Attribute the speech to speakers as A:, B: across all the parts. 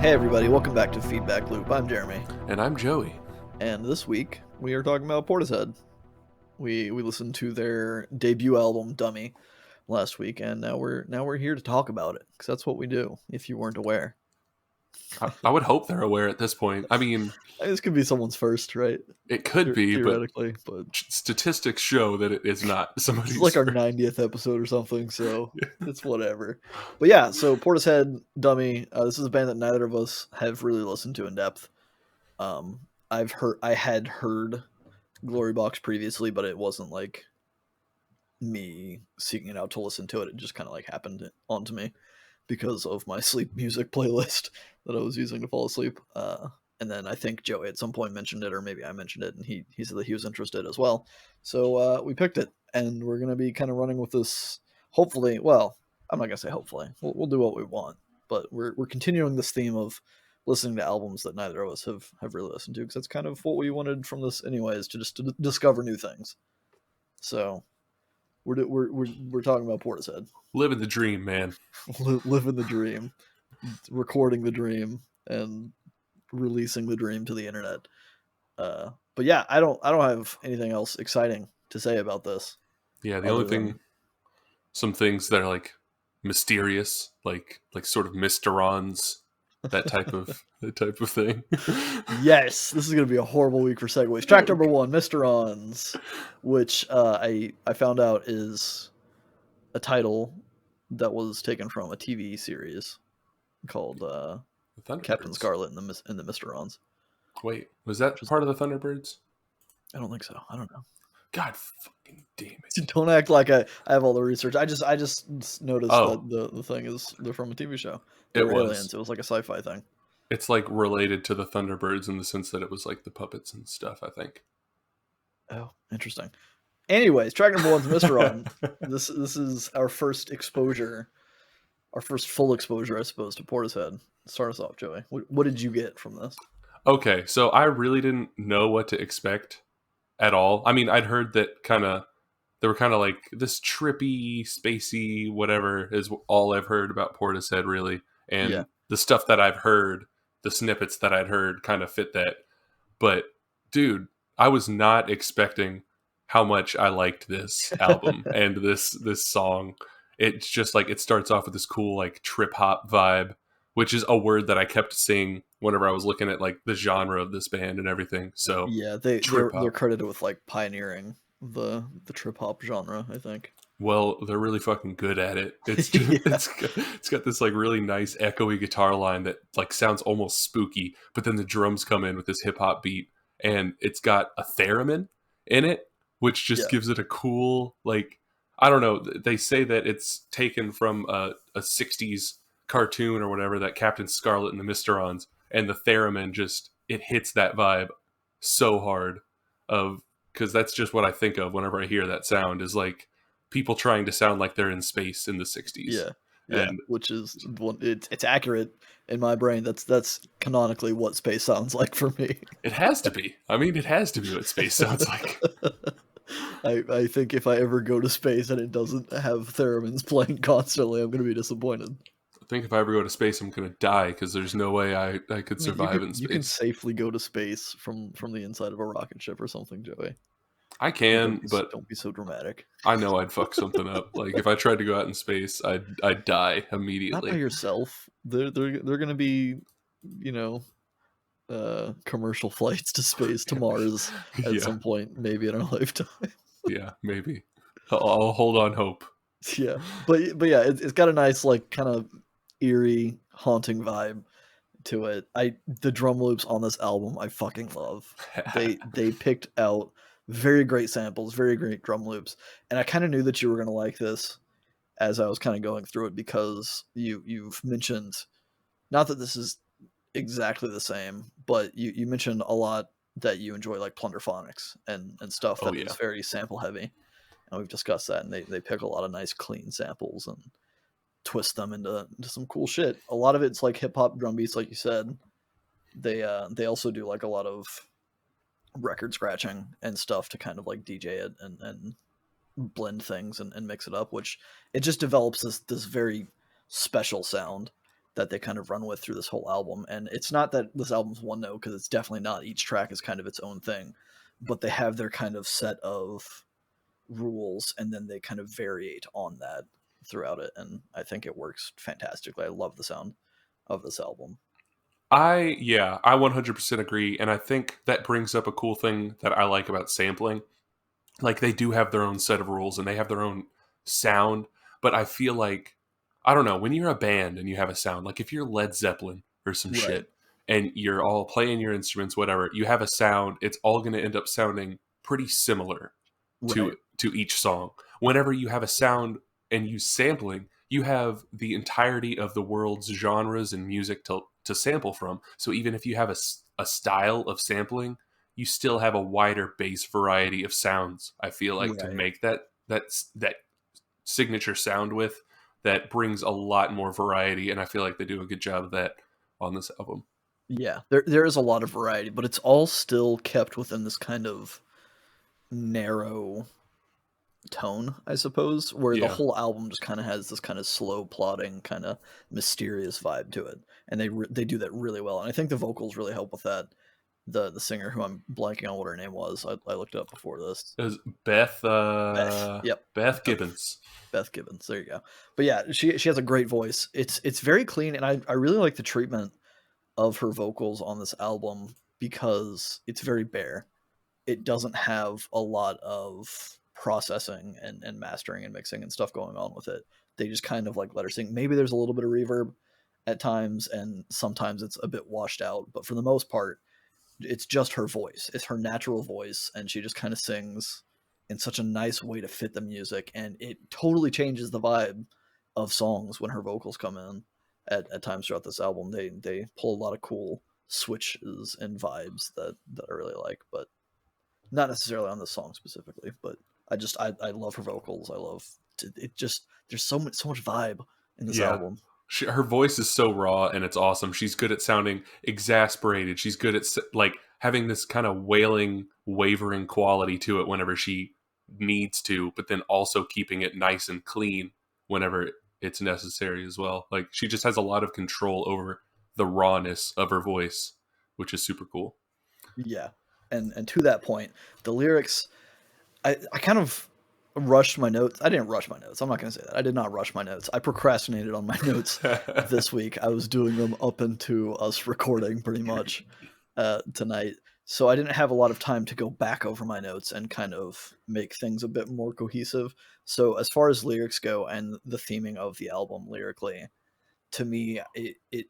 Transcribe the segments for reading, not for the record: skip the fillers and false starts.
A: Hey everybody, welcome back to Feedback Loop. I'm Jeremy.
B: And I'm Joey.
A: And this week we are talking about Portishead. We listened to their debut album Dummy last week, and now we're here to talk about it because that's what we do. If you weren't aware,
B: I would hope they're aware at this point. I mean,
A: this could be someone's first, right?
B: it could be,
A: theoretically, but
B: statistics show that it is not somebody's.
A: It's like our 90th episode or something, so it's whatever. But yeah, so Portishead, Dummy. This is a band that neither of us have really listened to in depth. I had heard Glory Box previously, but it wasn't like me seeking it out to listen to it. It just kind of like happened onto me because of my sleep music playlist that I was using to fall asleep. And then I think Joey at some point mentioned it, or maybe I mentioned it, and he said that he was interested as well. So we picked it, and we're going to be kind of running with this, hopefully. Well, I'm not going to say hopefully. We'll do what we want, but we're continuing this theme of listening to albums that neither of us have really listened to, because that's kind of what we wanted from this anyways, to discover new things. So we're talking about Portishead.
B: Living the dream, man.
A: Living the dream, recording the dream, and releasing the dream to the internet. But yeah, I don't have anything else exciting to say about this.
B: Yeah, the only thing, some things that are like mysterious, like sort of mysterons, that type of thing.
A: Yes, this is going to be a horrible week for segues. Track number 1, Mysterons, which I found out is a title that was taken from a TV series called Captain Scarlet and the Mysterons.
B: Wait, was that part of the Thunderbirds?
A: I don't think so. I don't know.
B: God fucking damn it!
A: Don't act like I have all the research. I just noticed that the thing is they're from a TV show. They were aliens. It was like a sci-fi thing.
B: It's like related to the Thunderbirds in the sense that it was like the puppets and stuff, I think.
A: Oh, interesting. Anyways, track number 1's Mysteron. This is our first exposure, our first full exposure, I suppose, to Portishead. Start us off, Joey. What did you get from this?
B: Okay, so I really didn't know what to expect at all. I mean, I'd heard that they were kind of like this trippy, spacey, whatever is all I've heard about Portishead, really. And the stuff that I've heard, the snippets that I'd heard kind of fit that. But dude, I was not expecting how much I liked this album and this song. It's just like, it starts off with this cool like trip hop vibe, which is a word that I kept saying whenever I was looking at like the genre of this band and everything. So
A: yeah, they're credited with like pioneering the trip hop genre, I think.
B: Well, they're really fucking good at it. It's just, it's got this like really nice echoey guitar line that like sounds almost spooky, but then the drums come in with this hip hop beat, and it's got a theremin in it, which just gives it a cool, like, I don't know. They say that it's taken from a 60s cartoon or whatever, that Captain Scarlet and the Mysterons, and the theremin just, it hits that vibe so hard, because that's just what I think of whenever I hear that sound, is like people trying to sound like they're in space in the 60s.
A: And which is, it's accurate in my brain. That's canonically what space sounds like for me.
B: It has to be. I mean, it has to be what space sounds like.
A: I think if I ever go to space and it doesn't have theremins playing constantly, I'm going to be disappointed.
B: I think if I ever go to space, I'm going to die, because there's no way I could survive in space.
A: You can safely go to space from the inside of a rocket ship or something, Joey.
B: I can, but
A: don't be so dramatic.
B: I know I'd fuck something up. Like, if I tried to go out in space, I'd die immediately.
A: Not by yourself. They're going to be, commercial flights to space, to Mars at some point, maybe in our lifetime.
B: Yeah, maybe. I'll hold on hope.
A: Yeah, but yeah, it's got a nice like kind of eerie, haunting vibe to it. The drum loops on this album I fucking love. They picked out very great samples, very great drum loops, and I kind of knew that you were going to like this as I was kind of going through it, because you've mentioned, not that this is exactly the same, but you mentioned a lot that you enjoy like plunderphonics and stuff that is very sample heavy, and we've discussed that, and they pick a lot of nice clean samples and twist them into some cool shit. A lot of it's like hip hop drum beats, like you said. They also do like a lot of record scratching and stuff to kind of like DJ it and blend things and mix it up, which it just develops this very special sound that they kind of run with through this whole album. And it's not that this album's one note, because it's definitely not. Each track is kind of its own thing, but they have their kind of set of rules, and then they kind of variate on that throughout it. And I think it works fantastically. I love the sound of this album.
B: I 100% agree, and I think that brings up a cool thing that I like about sampling. Like, they do have their own set of rules and they have their own sound, but I feel like, I don't know, when you're a band and you have a sound, like if you're Led Zeppelin or some
A: Right.
B: shit and you're all playing your instruments, whatever, you have a sound, it's all going to end up sounding pretty similar
A: Right.
B: to each song. Whenever you have a sound and use sampling, you have the entirety of the world's genres and music to sample from. So even if you have a style of sampling, you still have a wider base variety of sounds, I feel like, to
A: Right.
B: make that signature sound with, that brings a lot more variety, and I feel like they do a good job of that on this album.
A: Yeah. There is a lot of variety, but it's all still kept within this kind of narrow tone, I suppose, where the
B: Yeah.
A: whole album just kind of has this kind of slow plodding, kind of mysterious vibe to it, and they do that really well. And I think the vocals really help with that. The singer, who I'm blanking on what her name was, I looked it up before this.
B: It was Beth
A: Beth. Yep.
B: Beth
A: Beth.
B: Gibbons.
A: Beth Gibbons. There you go. But yeah, she has a great voice. It's very clean, and I really like the treatment of her vocals on this album, because it's very bare. It doesn't have a lot of processing and mastering and mixing and stuff going on with it. They just kind of like let her sing. Maybe there's a little bit of reverb at times, and sometimes it's a bit washed out, but for the most part, it's just her voice. It's her natural voice, and she just kind of sings in such a nice way to fit the music, and it totally changes the vibe of songs when her vocals come in at times throughout this album. They pull a lot of cool switches and vibes that I really like, but not necessarily on this song specifically. But I love her vocals. I love it. Just there's so much vibe in this
B: Yeah.
A: album.
B: Her voice is so raw and it's awesome. She's good at sounding exasperated. She's good at like having this kind of wailing, wavering quality to it whenever she needs to, but then also keeping it nice and clean whenever it's necessary as well. Like, she just has a lot of control over the rawness of her voice, which is super cool.
A: Yeah, and to that point, the lyrics, I kind of rushed my notes. I didn't rush my notes. I'm not going to say that. I did not rush my notes. I procrastinated on my notes this week. I was doing them up into us recording pretty much tonight. So I didn't have a lot of time to go back over my notes and kind of make things a bit more cohesive. So as far as lyrics go and the theming of the album lyrically, to me, it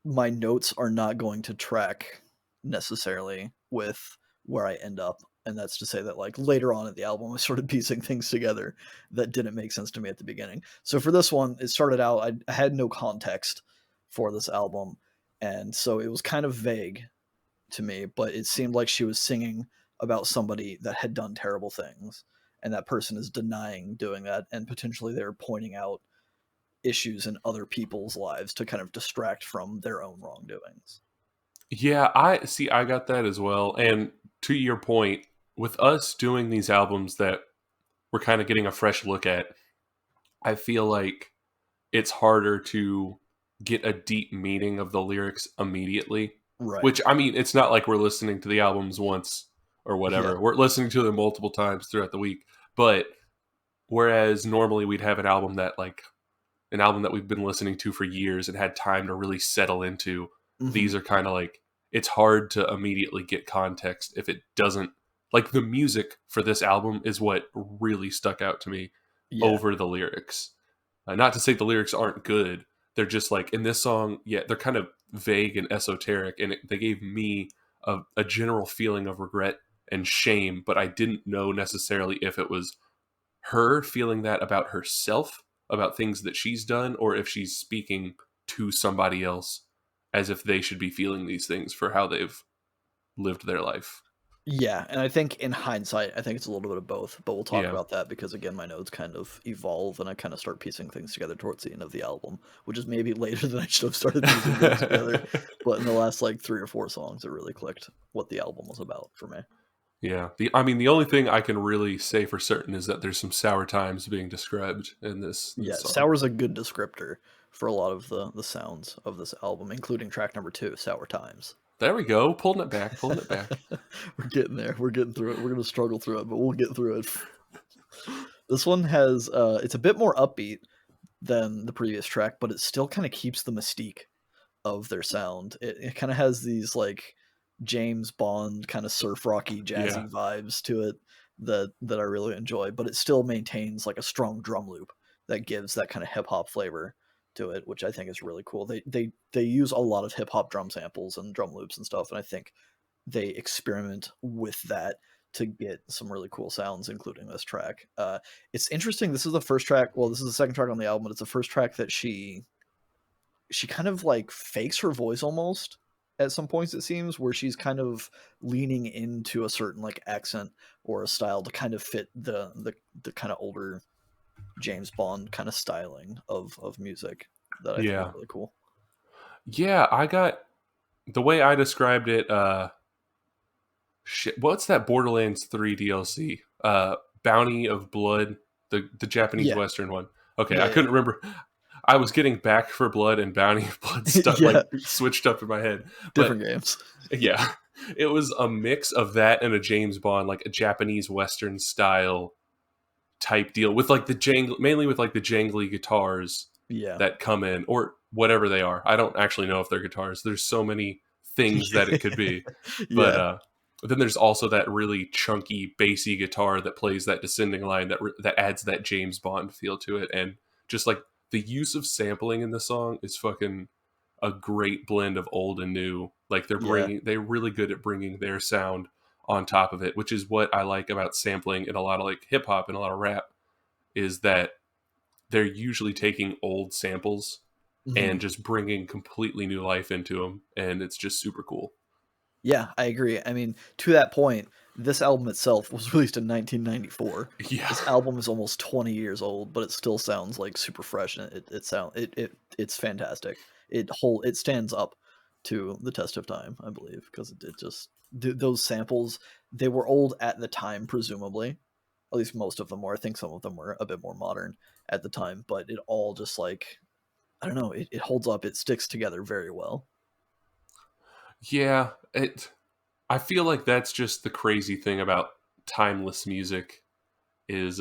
A: my notes are not going to track necessarily with where I end up. And that's to say that, like, later on in the album, I started piecing things together that didn't make sense to me at the beginning. So for this one, it started out, I had no context for this album. And so it was kind of vague to me, but it seemed like she was singing about somebody that had done terrible things. And that person is denying doing that. And potentially they're pointing out issues in other people's lives to kind of distract from their own wrongdoings.
B: Yeah, I got that as well. And to your point, with us doing these albums that we're kind of getting a fresh look at, I feel like it's harder to get a deep meaning of the lyrics immediately.
A: Right.
B: Which, I mean, it's not like we're listening to the albums once or
A: Yeah.
B: whatever. We're listening to them multiple times throughout the week. But whereas normally we'd have an album that we've been listening to for years and had time to really settle into,
A: Hmm.
B: these are kind of like, it's hard to immediately get context if it doesn't, like, the music for this album is what really stuck out to me
A: Yeah.
B: over the lyrics. Not to say the lyrics aren't good. They're just like, in this song, yeah, they're kind of vague and esoteric, and they gave me a general feeling of regret and shame, but I didn't know necessarily if it was her feeling that about herself, about things that she's done, or if she's speaking to somebody else as if they should be feeling these things for how they've lived their life.
A: Yeah. And I think in hindsight, I think it's a little bit of both, but we'll talk
B: Yeah.
A: about that because, again, my notes kind of evolve and I kind of start piecing things together towards the end of the album, which is maybe later than I should have started piecing things together. But in the last like 3 or 4 songs, it really clicked what the album was about for me.
B: Yeah. I mean, the only thing I can really say for certain is that there's some sour times being described in this
A: Yeah.
B: song.
A: Sour's a good descriptor for a lot of the sounds of this album, including track number 2, Sour Times.
B: There we go. Pulling it back. Pulling it back.
A: We're getting there. We're getting through it. We're going to struggle through it, but we'll get through it. This one has, it's a bit more upbeat than the previous track, but it still kind of keeps the mystique of their sound. It kind of has these like James Bond kind of surf rocky jazzy vibes to it that I really enjoy, but it still maintains like a strong drum loop that gives that kind of hip hop flavor to it, which I think is really cool. They use a lot of hip hop drum samples and drum loops and stuff, and I think they experiment with that to get some really cool sounds, including this track. It's interesting. This is the first track. Well, this is the second track on the album, but it's the first track that she kind of like fakes her voice almost at some points, it seems, where she's kind of leaning into a certain like accent or a style to kind of fit the kind of older James Bond kind of styling of music that I think is really cool.
B: Yeah, I got the way I described it. Shit, what's that Borderlands 3 DLC? Bounty of Blood, the Japanese Western one. Okay, I couldn't remember. I was getting Back for Blood and Bounty of Blood stuff like switched up in my head.
A: Different games.
B: Yeah, it was a mix of that and a James Bond, like a Japanese Western style type deal with like mainly with like the jangly guitars that come in or whatever they are. I don't actually know if they're guitars. There's so many things that it could be, but then there's also that really chunky bassy guitar that plays that descending line that adds that James Bond feel to it, and just like the use of sampling in the song is fucking a great blend of old and new. Like they're really good at bringing their sound on top of it, which is what I like about sampling in a lot of like hip hop and a lot of rap, is that they're usually taking old samples and just bringing completely new life into them, and it's just super cool.
A: Yeah, I agree. I mean, to that point, this album itself was released in 1994.
B: Yeah,
A: this album is almost 20 years old, but it still sounds like super fresh, and it's fantastic. It stands up to the test of time, I believe, because it just those samples, they were old at the time, presumably. At least most of them were. I think some of them were a bit more modern at the time, but it all just like, I don't know, it holds up. It sticks together very well.
B: Yeah, I feel like that's just the crazy thing about timeless music is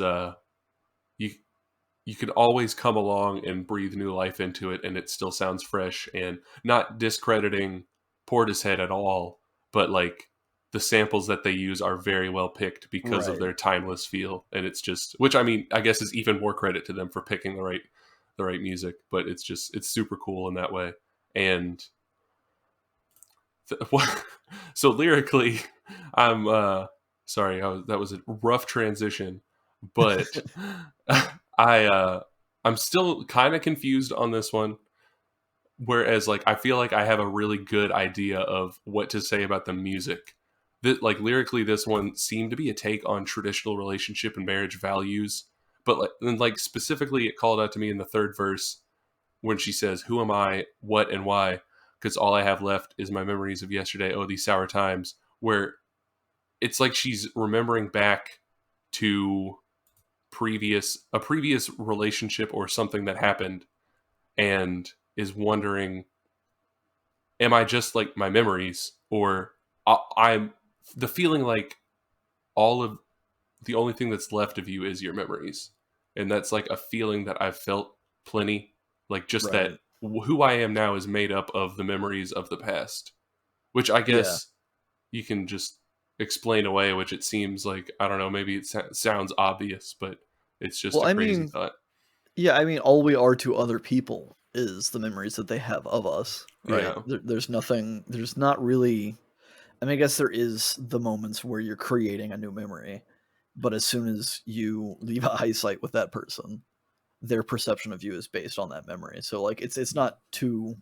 B: you could always come along and breathe new life into it and it still sounds fresh, and not discrediting Portishead at all, but like the samples that they use are very well picked because of their timeless feel, and it's just, which I mean, I guess is even more credit to them for picking the right music, but it's super cool in that way. And so lyrically, I'm sorry, that was a rough transition, but I'm still kind of confused on this one. Whereas, like, I feel like I have a really good idea of what to say about the music. That, like, lyrically, this one seemed to be a take on traditional relationship and marriage values. But like specifically, it called out to me in the third verse when she says, "Who am I? What and why? Because all I have left is my memories of yesterday. Oh, these sour times." Where it's like she's remembering back to a previous relationship or something that happened, and is wondering, am I just like my memories, or I'm the feeling like all of the only thing that's left of you is your memories. And that's like a feeling that I've felt plenty, like just that who I am now is made up of the memories of the past, which I guess you can just explain away, which it seems like, I don't know, maybe it sounds obvious, but it's just a crazy thought.
A: Yeah, I mean, all we are to other people is the memories that they have of us, right?
B: Yeah.
A: There's not really, I mean, I guess there is the moments where you're creating a new memory, but as soon as you leave eyesight with that person, their perception of you is based on that memory. So like it's not too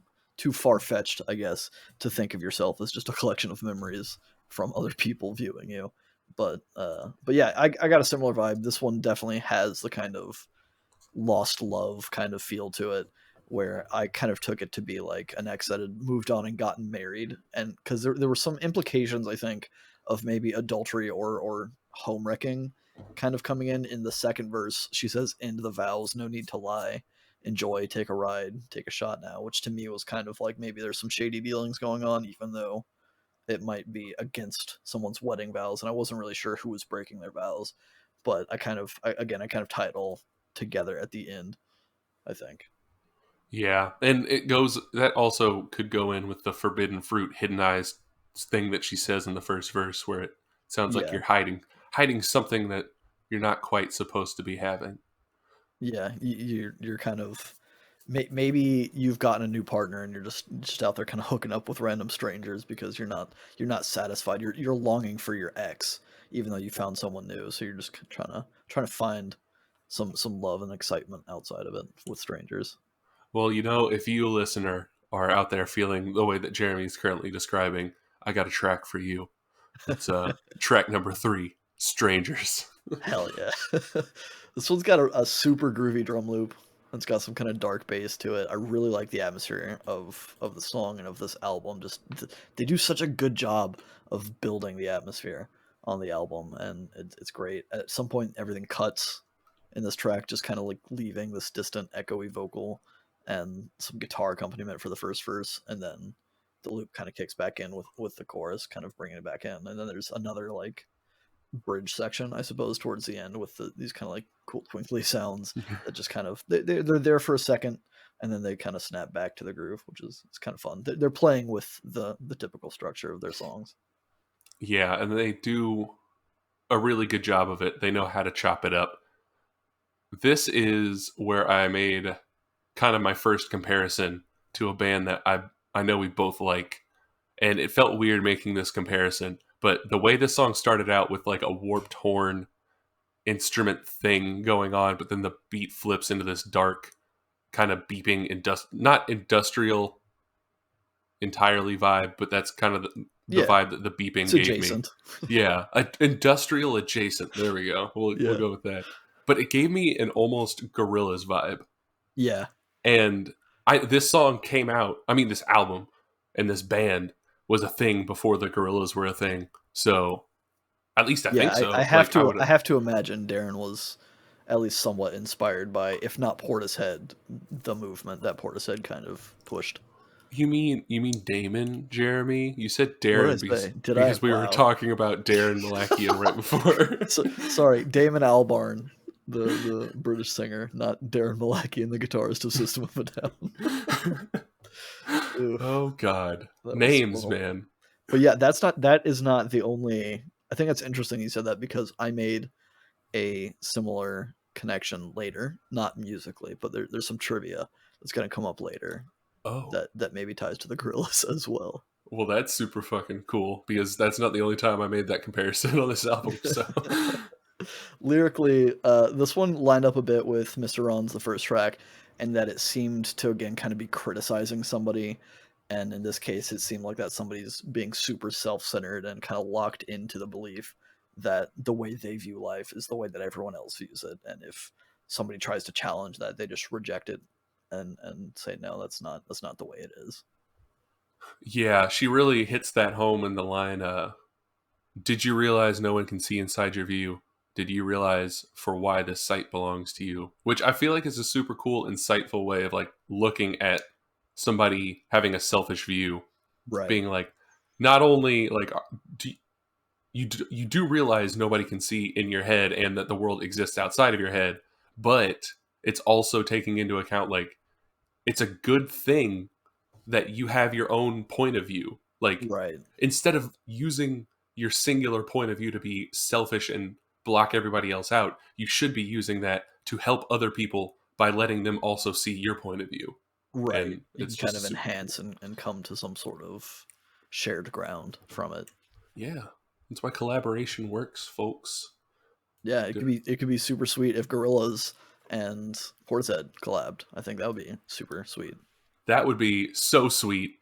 A: far-fetched, I guess, to think of yourself as just a collection of memories from other people viewing you. But yeah, I got a similar vibe. This one definitely has the kind of lost love kind of feel to it, where I kind of took it to be like an ex that had moved on and gotten married, and because there were some implications, I think, of maybe adultery or home wrecking kind of coming in the second verse. She says, "End the vows, no need to lie," enjoy, take a ride, take a shot now, which to me was kind of like maybe there's some shady dealings going on, even though it might be against someone's wedding vows, and I wasn't really sure who was breaking their vows, but I kind of tie it all together at the end, I think.
B: Yeah, and it goes that also could go in with the forbidden fruit, hidden eyes thing that she says in the first verse, where it sounds like
A: Yeah,
B: you're hiding something that you're not quite supposed to be having.
A: yeah, you're kind of maybe you've gotten a new partner and you're just out there kind of hooking up with random strangers because you're not satisfied. You're longing for your ex, even though you found someone new. So you're just trying to find some love and excitement outside of it with strangers.
B: Well, you know, if you, listener, are out there feeling the way that Jeremy's currently describing, I got a track for you. It's track number 3, Strangers.
A: Hell yeah. This one's got a super groovy drum loop. It's got some kind of dark bass to it. I really like the atmosphere of the song and of this album. Just they do such a good job of building the atmosphere on the album, and it's great. At some point, everything cuts in this track, just kind of like leaving this distant, echoey vocal and some guitar accompaniment for the first verse, and then the loop kind of kicks back in with the chorus, kind of bringing it back in, and then there's another like bridge section, I suppose, towards the end with these kind of like cool twinkly sounds that just kind of they're there for a second and then they kind of snap back to the groove, which is it's kind of fun. They're playing with the typical structure of their songs.
B: Yeah, and they do a really good job of it. They know how to chop it up. This is where I made kind of my first comparison to a band that I know we both like, and it felt weird making this comparison, but the way this song started out with like a warped horn instrument thing going on, but then the beat flips into this dark kind of beeping not industrial entirely vibe, but that's kind of the
A: Yeah,
B: vibe that the beeping
A: it's
B: gave me.
A: adjacent.
B: Yeah, industrial adjacent. There we go. We'll
A: Yeah,
B: go with that. But it gave me an almost Gorillaz vibe.
A: yeah,
B: And this song came out. I mean, this album and this band was a thing before the Gorillaz were a thing. So at least I
A: yeah.
B: think
A: I
B: so.
A: have
B: Like I
A: to
B: would.
A: I have to imagine Darren was at least somewhat inspired by, if not Portishead, the movement that Portishead kind of pushed.
B: You mean Damon, Jeremy? You said
A: What did
B: Darren
A: I say? Did I?
B: because we were
A: Wow.
B: talking about Darren Malakian right before.
A: So, sorry, Damon Albarn, the British singer, not Darren Malakian, the guitarist of System of a Down. Oof,
B: Oh God,
A: that was so
B: names,
A: horrible.
B: man.
A: But yeah, that is not the only. I think that's interesting you said that because I made a similar connection later, not musically, but there's some trivia that's going to come up later
B: Oh,
A: that maybe ties to the Gorillaz as well.
B: well, that's super fucking cool because that's not the only time I made that comparison on this album. So,
A: Lyrically, this one lined up a bit with Mr. Ron's the first track, and that it seemed to again kind of be criticizing somebody, and in this case, it seemed like that somebody's being super self-centered and kind of locked into the belief that the way they view life is the way that everyone else views it, and if somebody tries to challenge that, they just reject it and say no, that's not the way it is.
B: yeah, she really hits that home in the line. Did you realize no one can see inside your view? Did you realize for why this site belongs to you? Which I feel like is a super cool, insightful way of like looking at somebody having a selfish view,
A: Right,
B: being like, not only like, do you do realize nobody can see in your head and that the world exists outside of your head, but it's also taking into account like it's a good thing that you have your own point of view. Like
A: right.
B: instead of using your singular point of view to be selfish and block everybody else out, you should be using that to help other people by letting them also see your point of view.
A: Right.
B: And
A: You
B: it's
A: can kind
B: just
A: of
B: super cool.
A: enhance and come to some sort of shared ground from it.
B: Yeah. That's why collaboration works, folks.
A: Yeah, it could
B: Good.
A: be super sweet if Gorillas and Portishead collabed. I think that would be super sweet.
B: That would be so sweet.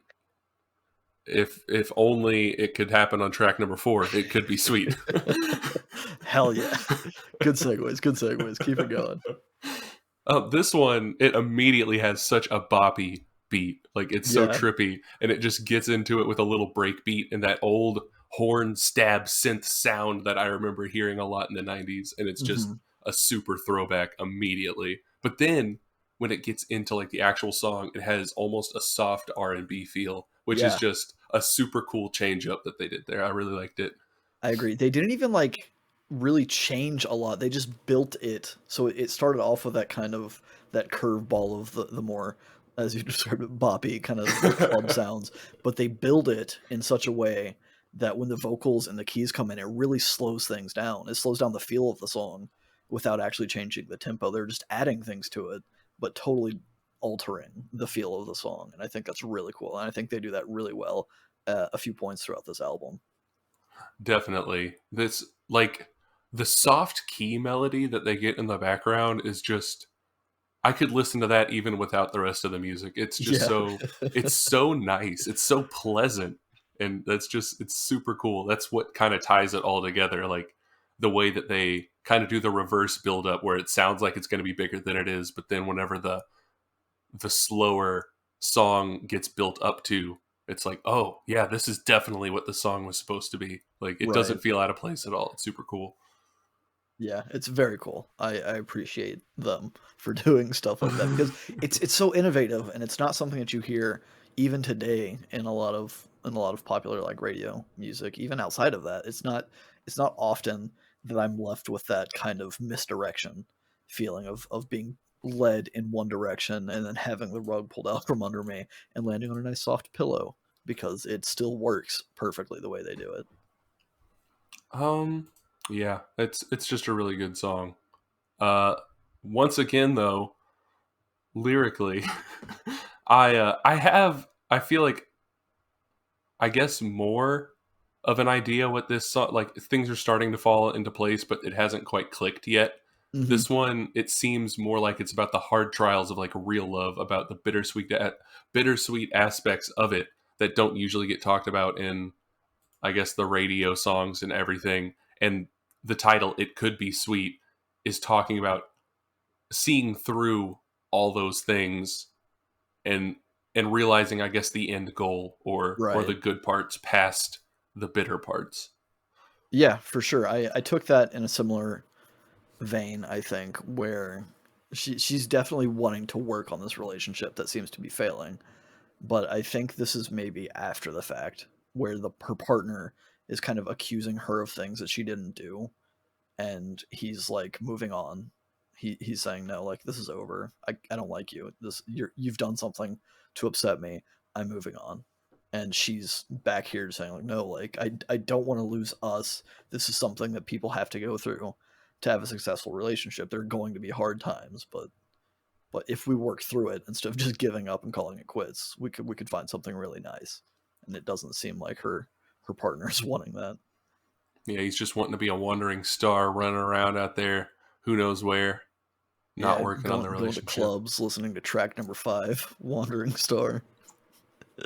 B: If only it could happen on track number 4, it could be sweet.
A: Hell yeah. Good segues, good segues. Keep it going.
B: This one, it immediately has such a boppy beat. Like it's so
A: Yeah.
B: trippy, and it just gets into it with a little break beat and that old horn stab synth sound that I remember hearing a lot in the 90s. And it's just
A: Hmm.
B: a super throwback immediately. But then when it gets into like the actual song, it has almost a soft R&B feel, which is
A: Yeah,
B: just a super cool change up that they did there. I really liked it.
A: I agree. They didn't even like really change a lot. They just built it. So it started off with that kind of that curveball of the more, as you described it, boppy kind of like club sounds. But they build it in such a way that when the vocals and the keys come in, it really slows things down. It slows down the feel of the song without actually changing the tempo. They're just adding things to it, but totally altering the feel of the song. And I think that's really cool. And I think they do that really well a few points throughout this album.
B: Definitely. This, like, the soft key melody that they get in the background is just, I could listen to that even without the rest of the music. It's just
A: Yeah.
B: so, it's so nice. It's so pleasant. And that's just, it's super cool. That's what kind of ties it all together. Like the way that they kind of do the reverse build up where it sounds like it's going to be bigger than it is. But then whenever the slower song gets built up to, it's like, oh yeah, this is definitely what the song was supposed to be. Like it
A: Right.
B: doesn't feel out of place at all. It's super cool.
A: Yeah, it's very cool. I appreciate them for doing stuff like that because it's so innovative and it's not something that you hear even today in a lot of popular like radio music. Even outside of that, it's not often that I'm left with that kind of misdirection feeling of being led in one direction and then having the rug pulled out from under me and landing on a nice soft pillow because it still works perfectly the way they do it.
B: um yeah, it's just a really good song. uh Once again though, lyrically, I feel like, I guess, more of an idea what this song, like things are starting to fall into place, but it hasn't quite clicked yet.
A: Hmm.
B: This one, it seems more like it's about the hard trials of like real love, about the bittersweet aspects of it that don't usually get talked about in, I guess, the radio songs and everything. And the title, "It Could Be Sweet," is talking about seeing through all those things and realizing, I guess, the end goal, or the
A: Right.
B: good parts past the bitter parts.
A: Yeah, for sure. I took that in a similar vein, I think, where she's definitely wanting to work on this relationship that seems to be failing. But I think this is maybe after the fact, where the her partner is kind of accusing her of things that she didn't do, and he's like moving on. He's saying no, like this is over. I don't like you. You've done something to upset me. I'm moving on. And she's back here saying like no, like I don't want to lose us. This is something that people have to go through to have a successful relationship. There are going to be hard times, but if we work through it instead of just giving up and calling it quits, we could find something really nice. And it doesn't seem like her partner's wanting that.
B: Yeah, he's just wanting to be a wandering star running around out there, who knows where, not
A: Yeah,
B: working on the
A: going to
B: relationship.
A: clubs, listening to track number 5, Wandering Star.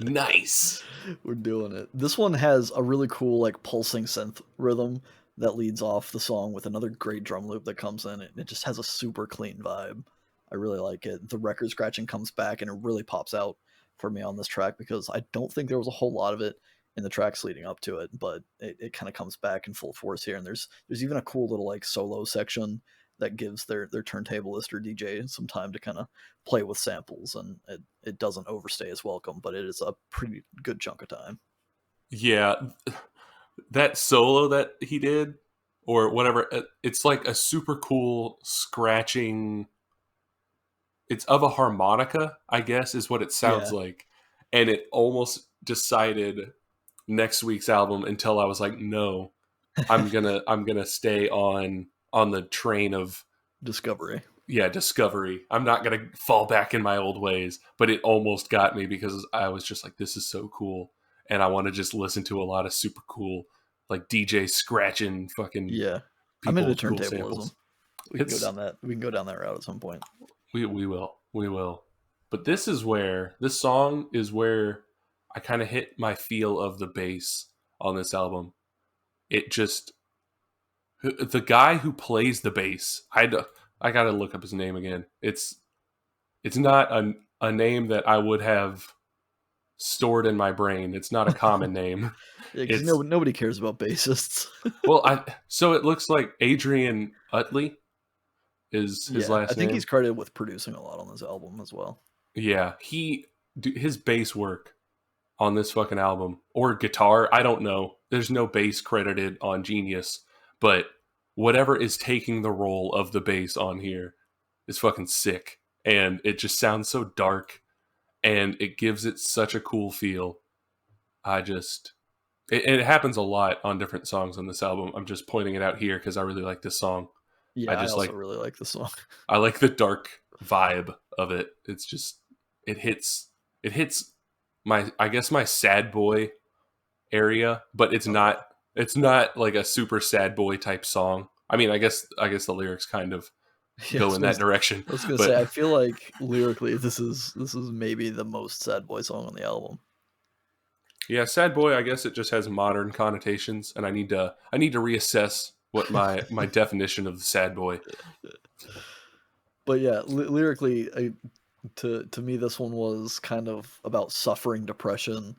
B: Nice.
A: We're doing it. This one has a really cool like pulsing synth rhythm that leads off the song with another great drum loop that comes in. It just has a super clean vibe. I really like it. The record scratching comes back and it really pops out for me on this track because I don't think there was a whole lot of it in the tracks leading up to it, but it kind of comes back in full force here. And there's even a cool little like solo section that gives their turntablist or DJ some time to kind of play with samples, and it doesn't overstay its welcome, but it is a pretty good chunk of time.
B: Yeah, that solo that he did, or whatever, it's like a super cool scratching. It's of a harmonica, I guess, is what it sounds
A: Yeah.
B: like. And it almost decided next week's album until I was like, no, I'm gonna stay on the train of,
A: Discovery.
B: yeah, discovery. I'm not gonna fall back in my old ways. But it almost got me because I was just like, this is so cool, and I want to just listen to a lot of super cool, like DJ scratching fucking
A: Yeah. I'm
B: people
A: into
B: with cool
A: turntablism.
B: samples. It's
A: We can go down that route at some point.
B: we will. But this song is where I kind of hit my feel of the bass on this album. It just, the guy who plays the bass, I gotta look up his name again. It's not a name that I would have stored in my brain. It's not a common name.
A: Yeah, because
B: It's,
A: nobody cares about bassists.
B: well, I so it looks like Adrian Utley. is his
A: Yeah, I
B: last
A: think
B: name.
A: he's credited with producing a lot on this album as well.
B: Yeah, his bass work on this fucking album, or guitar, I don't know. There's no bass credited on Genius, but whatever is taking the role of the bass on here is fucking sick. And it just sounds so dark, and it gives it such a cool feel. I just it happens a lot on different songs on this album. I'm just pointing it out here because I really like this song. I
A: Yeah, I
B: just
A: also
B: like
A: really like this song.
B: I like the dark vibe of it. It's just it hits it hits my, I guess, my sad boy area, but
A: Okay.
B: it's not like a super sad boy type song. I mean, I guess the lyrics kind of
A: Yeah,
B: go in that direction,
A: I was gonna say
B: but
A: I feel like lyrically this is maybe the most sad boy song on the album.
B: yeah, sad boy, I guess it just has modern connotations, and I need to reassess what my definition of the sad boy.
A: But yeah, lyrically, to me, this one was kind of about suffering depression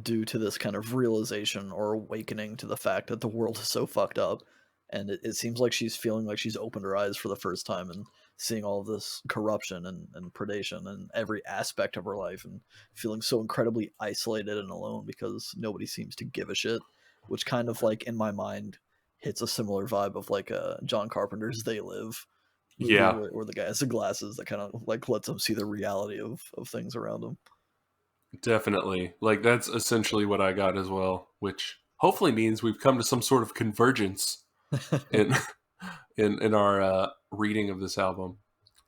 A: due to this kind of realization or awakening to the fact that the world is so fucked up. And it seems like she's feeling like she's opened her eyes for the first time and seeing all of this corruption and predation in every aspect of her life and feeling so incredibly isolated and alone because nobody seems to give a shit, which kind of like in my mind hits a similar vibe of like John Carpenter's They Live movie
B: Yeah,
A: where the guy has the glasses that kind of like lets him see the reality of things around him.
B: definitely. Like that's essentially what I got as well, which hopefully means we've come to some sort of convergence in in our reading of this album.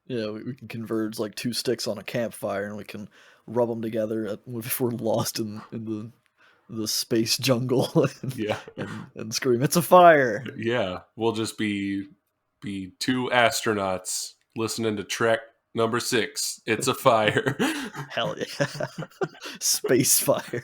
A: Yeah, we can converge like two sticks on a campfire, and we can rub them together if we're lost in the space jungle and,
B: Yeah.
A: and scream, "It's a fire!"
B: Yeah, we'll just be two astronauts listening to track number 6. It's a fire.
A: Hell yeah, space fire,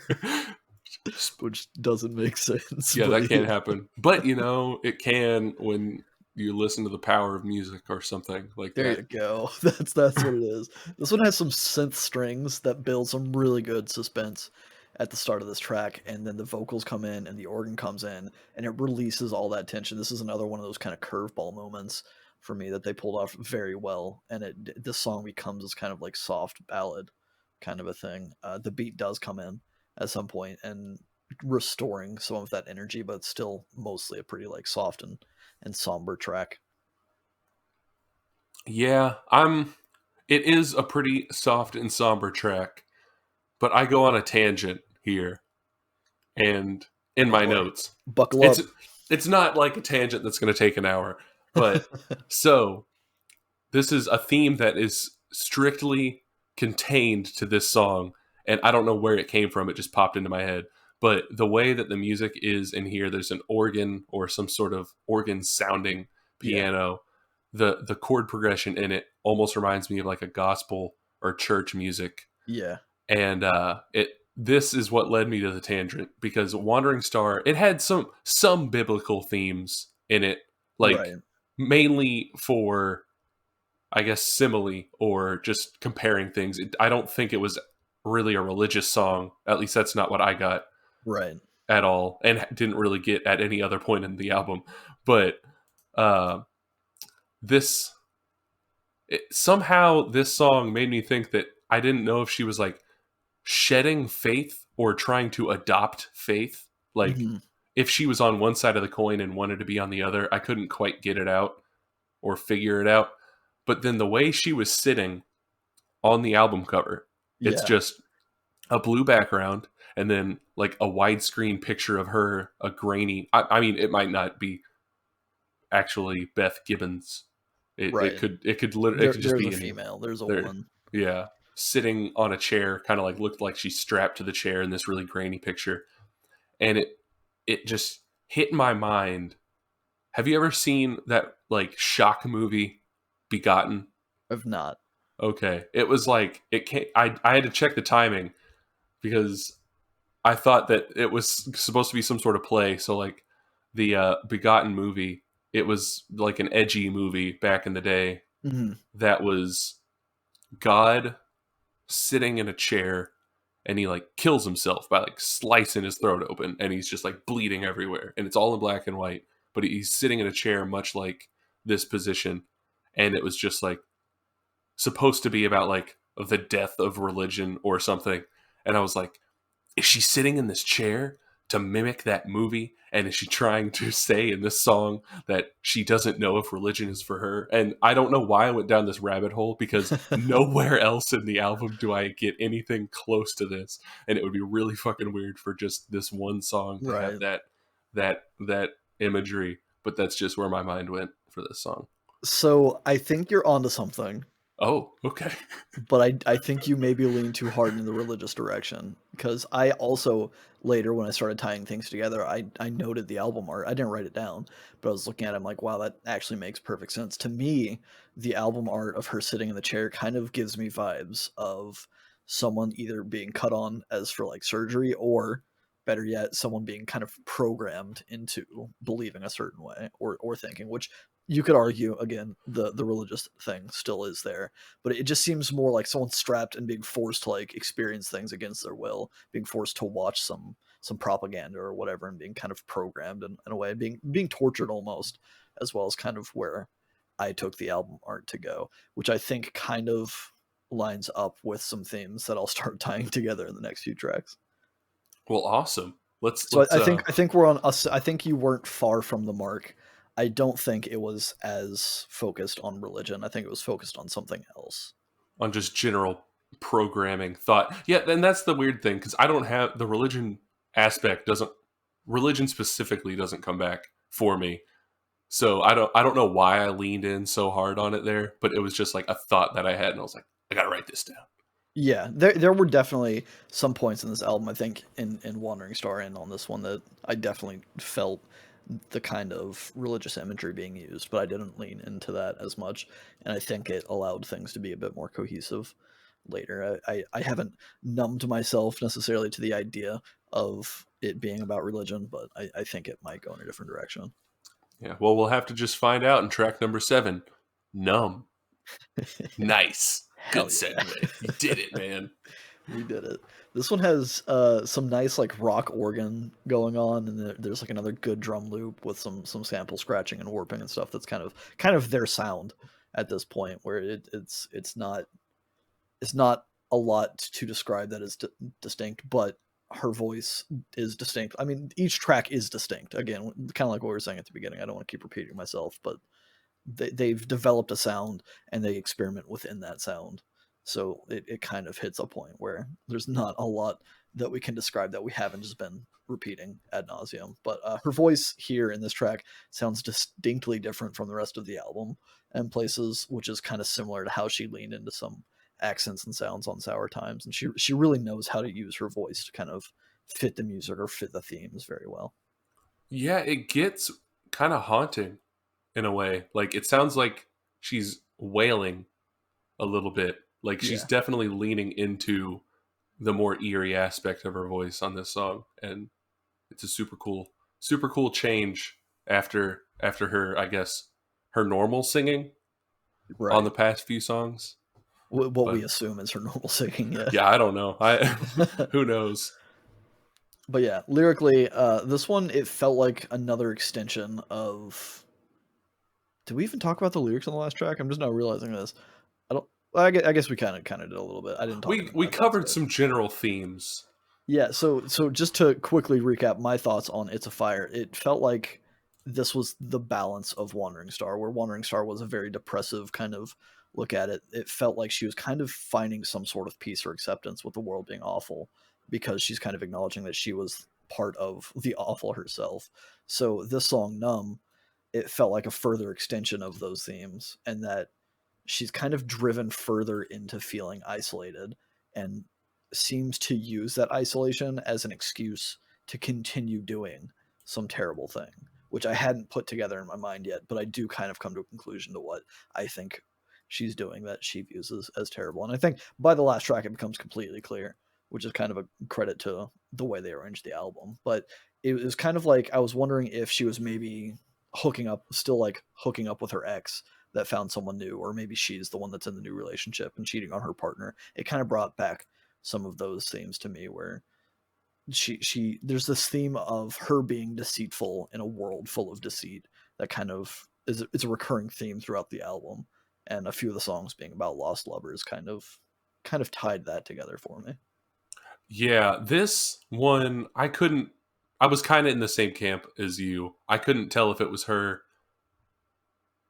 A: which doesn't make sense,
B: Yeah,
A: but
B: that can't happen. But it can when you listen to the power of music or something like
A: there
B: that.
A: you go. That's what it is. This one has some synth strings that build some really good suspense at the start of this track, and then the vocals come in and the organ comes in and it releases all that tension. This is another one of those kind of curveball moments for me that they pulled off very well, and this song becomes this kind of like soft ballad kind of a thing. The beat does come in at some point and restoring some of that energy, but it's still mostly a pretty like soft and somber track.
B: Yeah, it is a pretty soft and somber track, but I go on a tangent here and in
A: Oh
B: my
A: boy,
B: notes.
A: buckle
B: It's
A: up.
B: it's not like a tangent that's going to take an hour, but so this is a theme that is strictly contained to this song, and I don't know where it came from. It just popped into my head. But the way that the music is in here, there's an organ or some sort of organ sounding
A: Yeah,
B: piano. The chord progression in it almost reminds me of like a gospel or church music,
A: yeah,
B: and it this is what led me to the tangent because Wandering Star, it had some biblical themes in it, like
A: right.
B: mainly for, I guess, simile or just comparing things. I don't think it was really a religious song. At least that's not what I got
A: Right.
B: at all, and didn't really get at any other point in the album. But uh, this somehow this song made me think that I didn't know if she was like shedding faith or trying to adopt faith. Like
A: Mhm.
B: if she was on one side of the coin and wanted to be on the other, I couldn't quite get it out or figure it out. But then the way she was sitting on the album cover, it's
A: Yeah,
B: just a blue background and then like a widescreen picture of her, a grainy. I mean, it might not be actually Beth Gibbons. It
A: right.
B: could it could just
A: There's
B: be
A: a
B: any
A: female, there's a
B: there.
A: woman.
B: Yeah, sitting on a chair, kind of like looked like she's strapped to the chair in this really grainy picture, and it just hit my mind. Have you ever seen that like shock movie, Begotten?
A: If not.
B: Okay, it was like it came. I had to check the timing because I thought that it was supposed to be some sort of play. So like the Begotten movie, it was like an edgy movie back in the day
A: Mhm.
B: that was God sitting in a chair and he like kills himself by like slicing his throat open and he's just like bleeding everywhere and it's all in black and white, but he's sitting in a chair much like this position, and it was just like supposed to be about like the death of religion or something. And I was like, is she sitting in this chair to mimic that movie? And is she trying to say in this song that she doesn't know if religion is for her? And I don't know why I went down this rabbit hole, because nowhere else in the album do I get anything close to this. And it would be really fucking weird for just this one song to have
A: Right.
B: that imagery. But that's just where my mind went for this song.
A: So I think you're onto something.
B: Oh, okay.
A: But I think you maybe lean too hard in the religious direction, because I also later, when I started tying things together, I noted the album art. I didn't write it down, but I was looking at it, I'm like, wow, that actually makes perfect sense. To me, the album art of her sitting in the chair kind of gives me vibes of someone either being cut on as for like surgery, or better yet, someone being kind of programmed into believing a certain way, or thinking, which you could argue again, the religious thing still is there, but it just seems more like someone strapped and being forced to like experience things against their will, being forced to watch some propaganda or whatever, and being kind of programmed in a way, being tortured almost, as well as kind of where I took the album art to go, which I think kind of lines up with some themes that I'll start tying together in the next few tracks.
B: Well, awesome. Let's
A: So
B: let's
A: I think we're on us. I think you weren't far from the mark. I don't think it was as focused on religion. I think it was focused on something else.
B: on just general programming thought. Yeah, and that's the weird thing, because I don't have the religion aspect, doesn't religion specifically doesn't come back for me. So I don't know why I leaned in so hard on it there, but it was just like a thought that I had, and I was like, I gotta write this down.
A: Yeah, there were definitely some points in this album, I think, in Wandering Star and on this one, that I definitely felt the kind of religious imagery being used, but I didn't lean into that as much, and I think it allowed things to be a bit more cohesive later. I haven't numbed myself necessarily to the idea of it being about religion, but I think it might go in a different direction.
B: Yeah, well, we'll have to just find out in track number 7, Numb. Nice. Good
A: Hell yeah.
B: segue. You did it, man.
A: We did it. This one has some nice like rock organ going on, and there's like another good drum loop with some sample scratching and warping and stuff. That's kind of their sound at this point, where it's not a lot to describe that is distinct, but her voice is distinct. I mean, each track is distinct. Again, kind of like what we were saying at the beginning. I don't want to keep repeating myself, but they've developed a sound and they experiment within that sound. So it kind of hits a point where there's not a lot that we can describe that we haven't just been repeating ad nauseum. But her voice here in this track sounds distinctly different from the rest of the album and places, which is kind of similar to how she leaned into some accents and sounds on Sour Times. And she really knows how to use her voice to kind of fit the music or fit the themes very well.
B: Yeah, it gets kind of haunting in a way. Like, it sounds like she's wailing a little bit. Like, she's
A: Yeah.
B: definitely leaning into the more eerie aspect of her voice on this song, and it's a super cool change after her, I guess, her normal singing on
A: Right.
B: the past few songs.
A: What we
B: But
A: assume is her normal singing. Yeah.
B: yeah, I don't know. I who knows?
A: But yeah, lyrically, this one, it felt like another extension of. Did we even talk about the lyrics on the last track? I'm just now realizing this. I don't. Well, I guess we kind of did a little bit. I didn't talk
B: We
A: in
B: we
A: advance
B: covered
A: about it.
B: some general themes.
A: Yeah. So just to quickly recap my thoughts on "It's a Fire," it felt like this was the balance of Wandering Star, where Wandering Star was a very depressive kind of look at it. It felt like she was kind of finding some sort of peace or acceptance with the world being awful, because she's kind of acknowledging that she was part of the awful herself. So this song, Numb, it felt like a further extension of those themes, and that she's kind of driven further into feeling isolated, and seems to use that isolation as an excuse to continue doing some terrible thing, which I hadn't put together in my mind yet, but I do kind of come to a conclusion to what I think she's doing that she views as terrible. And I think by the last track it becomes completely clear, which is kind of a credit to the way they arranged the album. But it was kind of like I was wondering if she was maybe hooking up with her ex that found someone new, or maybe she's the one that's in the new relationship and cheating on her partner. It kind of brought back some of those themes to me, where she there's this theme of her being deceitful in a world full of deceit that kind of is it's a recurring theme throughout the album. and a few of the songs being about lost lovers kind of tied that together for me.
B: Yeah, this one I was kind of in the same camp as you. I couldn't tell if it was her.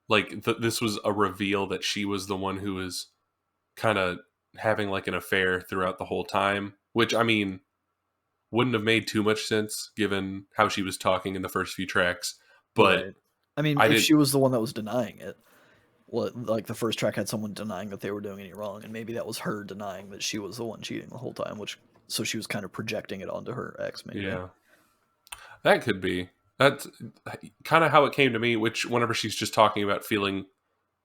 B: Like this was a reveal that she was the one who was kind of having like an affair throughout the whole time, which I mean wouldn't have made too much sense given how she was talking in the first few tracks. But
A: Right. I mean,
B: I
A: if
B: didn't.
A: she was the one that was denying it, like the first track had someone denying that they were doing any wrong, and maybe that was her denying that she was the one cheating the whole time, which so she was kind of projecting it onto her ex, maybe.
B: Yeah, that could be. That's kind of how it came to me. Which whenever she's just talking about feeling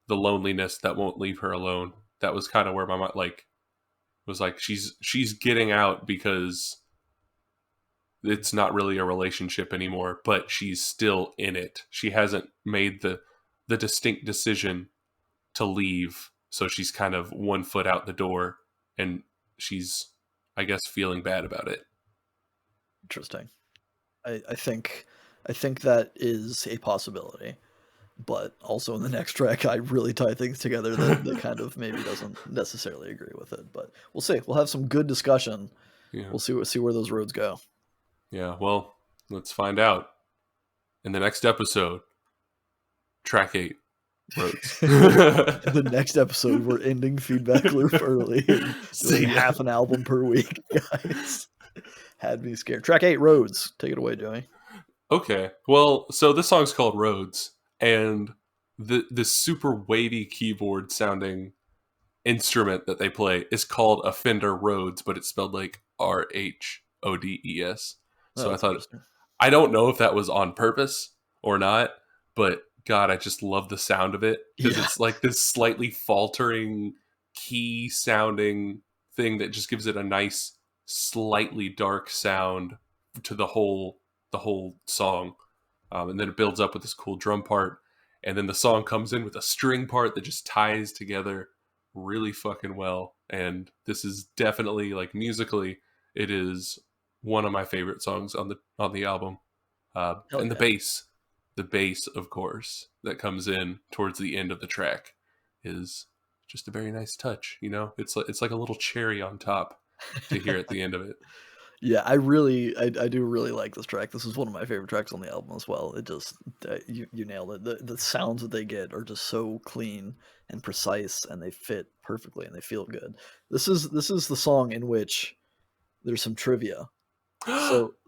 B: the loneliness that won't leave her alone, that was kind of where my mind like was like she's getting out because it's not really a relationship anymore, but she's still in it. She hasn't made the distinct decision to leave, so she's kind of one foot out the door, and she's, I guess, feeling bad about it.
A: Interesting. I think that is a possibility, but also in the next track, I really tie things together that kind of maybe doesn't necessarily agree with it. But we'll see. We'll have some good discussion.
B: Yeah,
A: We'll see where those roads go.
B: yeah. Well, let's find out in the next episode. Track 8, Roads.
A: In the next episode, we're ending Feedback Loop early and doing half an album per week, guys. Had me scared. Track 8, Roads. Take it away, Joey.
B: Okay. Well, so this song's called Roads, and the super wavy keyboard sounding instrument that they play is called a Fender Rhodes, but it's spelled like Rhodes.
A: Oh,
B: So I
A: that's
B: thought,
A: interesting.
B: I don't know if that was on purpose or not, but God, I just love the sound of it because
A: Yeah,
B: it's like this slightly faltering key sounding thing that just gives it a nice, slightly dark sound to the whole song, and then it builds up with this cool drum part, and then the song comes in with a string part that just ties together really fucking well. And this is definitely like musically, it is one of my favorite songs on the album.
A: hell
B: And
A: yeah.
B: the bass, of course, that comes in towards the end of the track is just a very nice touch. You know, it's like a little cherry on top to hear at the end of it.
A: Yeah, I do really like this track. This is one of my favorite tracks on the album as well. It just you nailed it. The sounds that they get are just so clean and precise, and they fit perfectly, and they feel good. This is the song in which there's some trivia.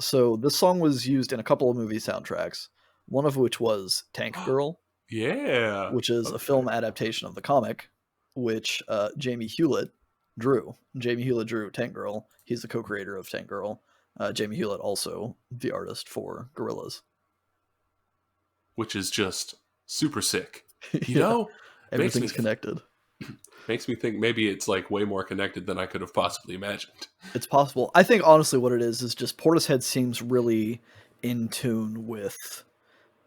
A: So this song was used in a couple of movie soundtracks. One of which was Tank Girl,
B: Yeah.
A: which is a
B: Okay.
A: film adaptation of the comic, which Jamie Hewlett drew. Jamie Hewlett drew Tank Girl. He's the co-creator of Tank Girl. Jamie Hewlett also the artist for Gorillaz.
B: Which is just super sick. You
A: Yeah,
B: know, makes me
A: everything's connected.
B: makes me think maybe it's like way more connected than I could have possibly imagined.
A: It's possible. I think honestly, what it is just Portishead seems really in tune with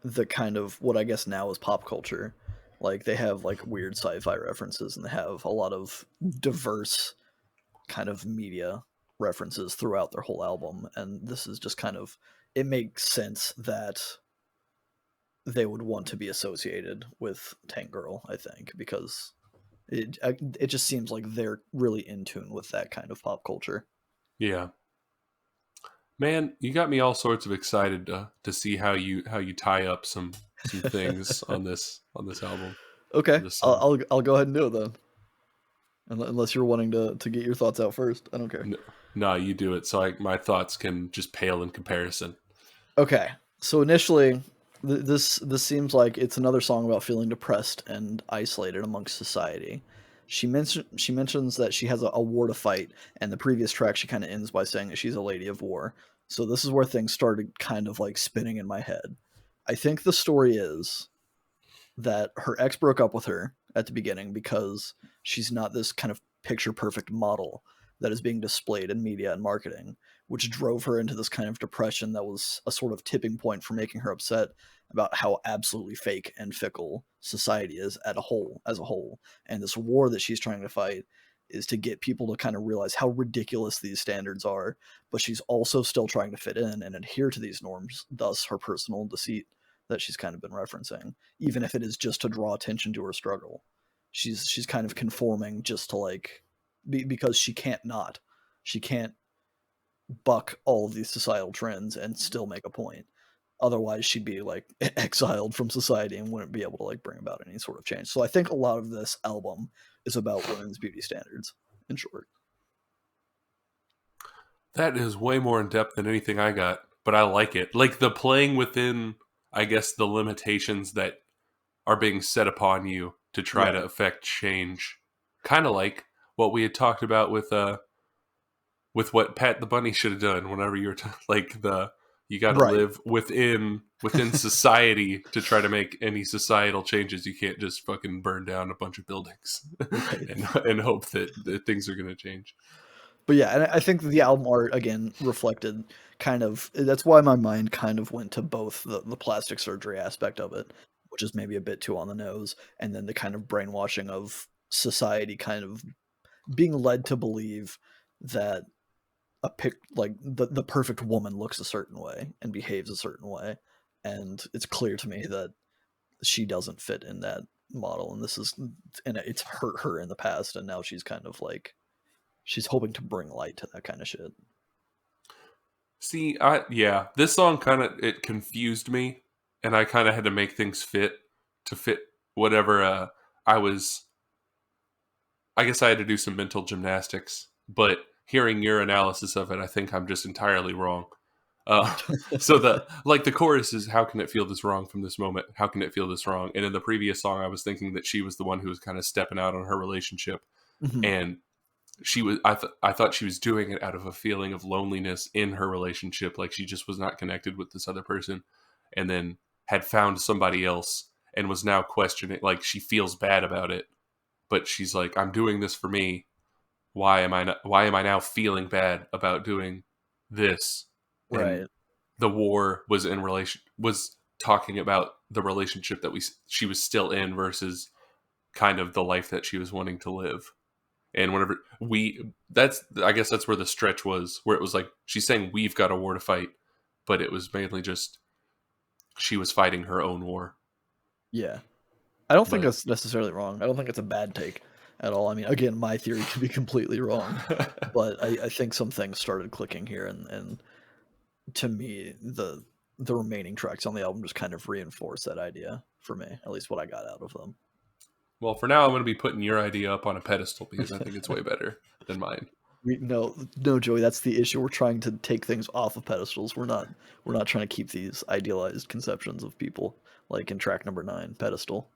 A: the kind of what I guess now is pop culture. Like they have like weird sci-fi references, and they have a lot of diverse kind of media references throughout their whole album, and this is just kind of it makes sense that they would want to be associated with Tank Girl, I think, because it just seems like they're really in tune with that kind of pop culture.
B: Yeah. Man, you got me all sorts of excited to see how you tie up some things on this album,
A: Okay,
B: this song.
A: I'll go ahead and do it then. Unless you're wanting to get your thoughts out first, I don't care.
B: No, no, you do it so my thoughts can just pale in comparison.
A: Okay, so initially, this seems like it's another song about feeling depressed and isolated amongst society. She mentions that she has a war to fight, and the previous track she kind of ends by saying that she's a lady of war. So this is where things started kind of like spinning in my head. I think the story is that her ex broke up with her at the beginning because she's not this kind of picture perfect model that is being displayed in media and marketing, which drove her into this kind of depression that was a sort of tipping point for making her upset about how absolutely fake and fickle society is as a whole. And this war that she's trying to fight is to get people to kind of realize how ridiculous these standards are, but she's also still trying to fit in and adhere to these norms, thus her personal deceit that she's kind of been referencing, even if it is just to draw attention to her struggle. she's kind of conforming just to like because she can't buck all of these societal trends and still make a point. Otherwise, she'd be like exiled from society and wouldn't be able to like bring about any sort of change. So I think a lot of this album is about women's beauty standards, in short.
B: That is way more in depth than anything I got, but I like it. Like the playing within, I guess, the limitations that are being set upon you to try to
A: Right.
B: affect change. Kind of like what we had talked about with what Pat the Bunny should have done whenever you were like the you got to
A: Right.
B: live within society to try to make any societal changes. You can't just fucking burn down a bunch of buildings
A: Right.
B: and hope that things are going to change.
A: But yeah, and I think the album art again reflected kind of that's why my mind kind of went to both the plastic surgery aspect of it, which is maybe a bit too on the nose, and then the kind of brainwashing of society kind of being led to believe that like the perfect woman looks a certain way and behaves a certain way, and it's clear to me that she doesn't fit in that model, and it's hurt her in the past, and now she's kind of like she's hoping to bring light to that kind of shit.
B: See, yeah, this song kind of it confused me, and I kind of had to make things fit whatever I was. I guess I had to do some mental gymnastics, but hearing your analysis of it, I think I'm just entirely wrong. Uh, so the chorus is how can it feel this wrong from this moment? How can it feel this wrong? And in the previous song, I was thinking that she was the one who was kind of stepping out on her relationship,
A: Mhm.
B: and I thought she was doing it out of a feeling of loneliness in her relationship, like she just was not connected with this other person, and then had found somebody else and was now questioning, like she feels bad about it, but she's like, I'm doing this for me. Why am I now feeling bad about doing this? And
A: Right.
B: the war was talking about the relationship that she was still in versus kind of the life that she was wanting to live. And whenever I guess that's where the stretch was, where it was like she's saying we've got a war to fight, but it was mainly just she was fighting her own war.
A: Yeah. I don't think
B: But
A: that's necessarily wrong. I don't think it's a bad take at all. I mean, again, my theory could be completely wrong, but I think some things started clicking here, and to me, the remaining tracks on the album just kind of reinforce that idea for me, at least what I got out of them.
B: well, for now, I'm going to be putting your idea up on a pedestal because I think it's way better than mine.
A: No, Joey, that's the issue. We're trying to take things off of pedestals. We're not trying to keep these idealized conceptions of people like in track number 9, pedestal.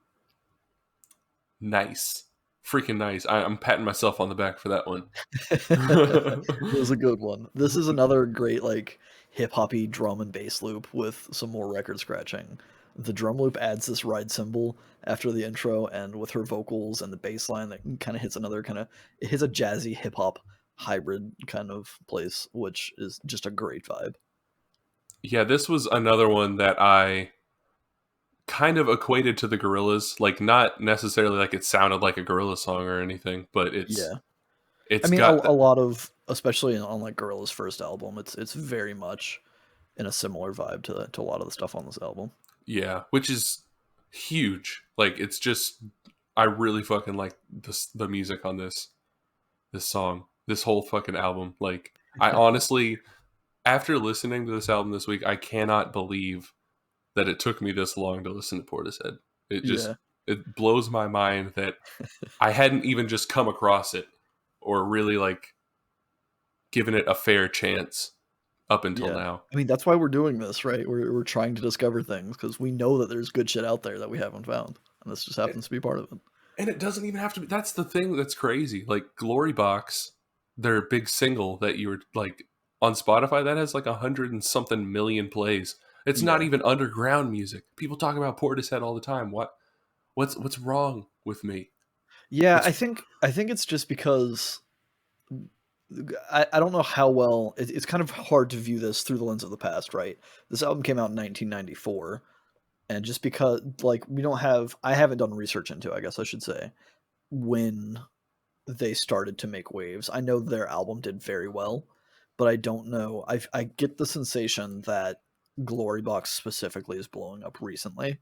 B: Nice, freaking nice. I'm patting myself on the back for that one.
A: It was a good one. This is another great like hip hoppy drum and bass loop with some more record scratching. The drum loop adds this ride cymbal after the intro, and with her vocals and the bass line that kind of hits another kind of it hits a jazzy hip hop hybrid kind of place, which is just a great vibe.
B: Yeah, this was another one that I kind of equated to the Gorillas, like not necessarily like it sounded like a Gorilla song or anything, but
A: Yeah, I
B: it's
A: mean
B: got
A: a lot of especially on like Gorilla's first album, it's very much in a similar vibe to a lot of the stuff on this album.
B: yeah, which is huge. Like it's just I really fucking like the music on this song, this whole fucking album. Like I honestly after listening to this album this week, I cannot believe that it took me this long to listen to Portishead. It just
A: Yeah,
B: it blows my mind that I hadn't even just come across it or really like given it a fair chance up until
A: yeah.
B: now.
A: I mean, that's why we're doing this, right? We're trying to discover things because we know that there's good shit out there that we haven't found, and this just happens to be part of it.
B: And it doesn't even have to be. That's the thing that's crazy. Like Glory Box, their big single that you were like on Spotify that has like 100 and something million plays. It's not
A: Yeah,
B: even underground music. People talk about Portishead all the time. What's wrong with me?
A: yeah.
B: What's
A: I think it's just because I don't know how well it's kind of hard to view this through the lens of the past, right? This album came out in 1994, and just because like we don't have I haven't done research into, I guess I should say, when they started to make waves. I know their album did very well, but I don't know. I get the sensation that Glory Box specifically is blowing up recently,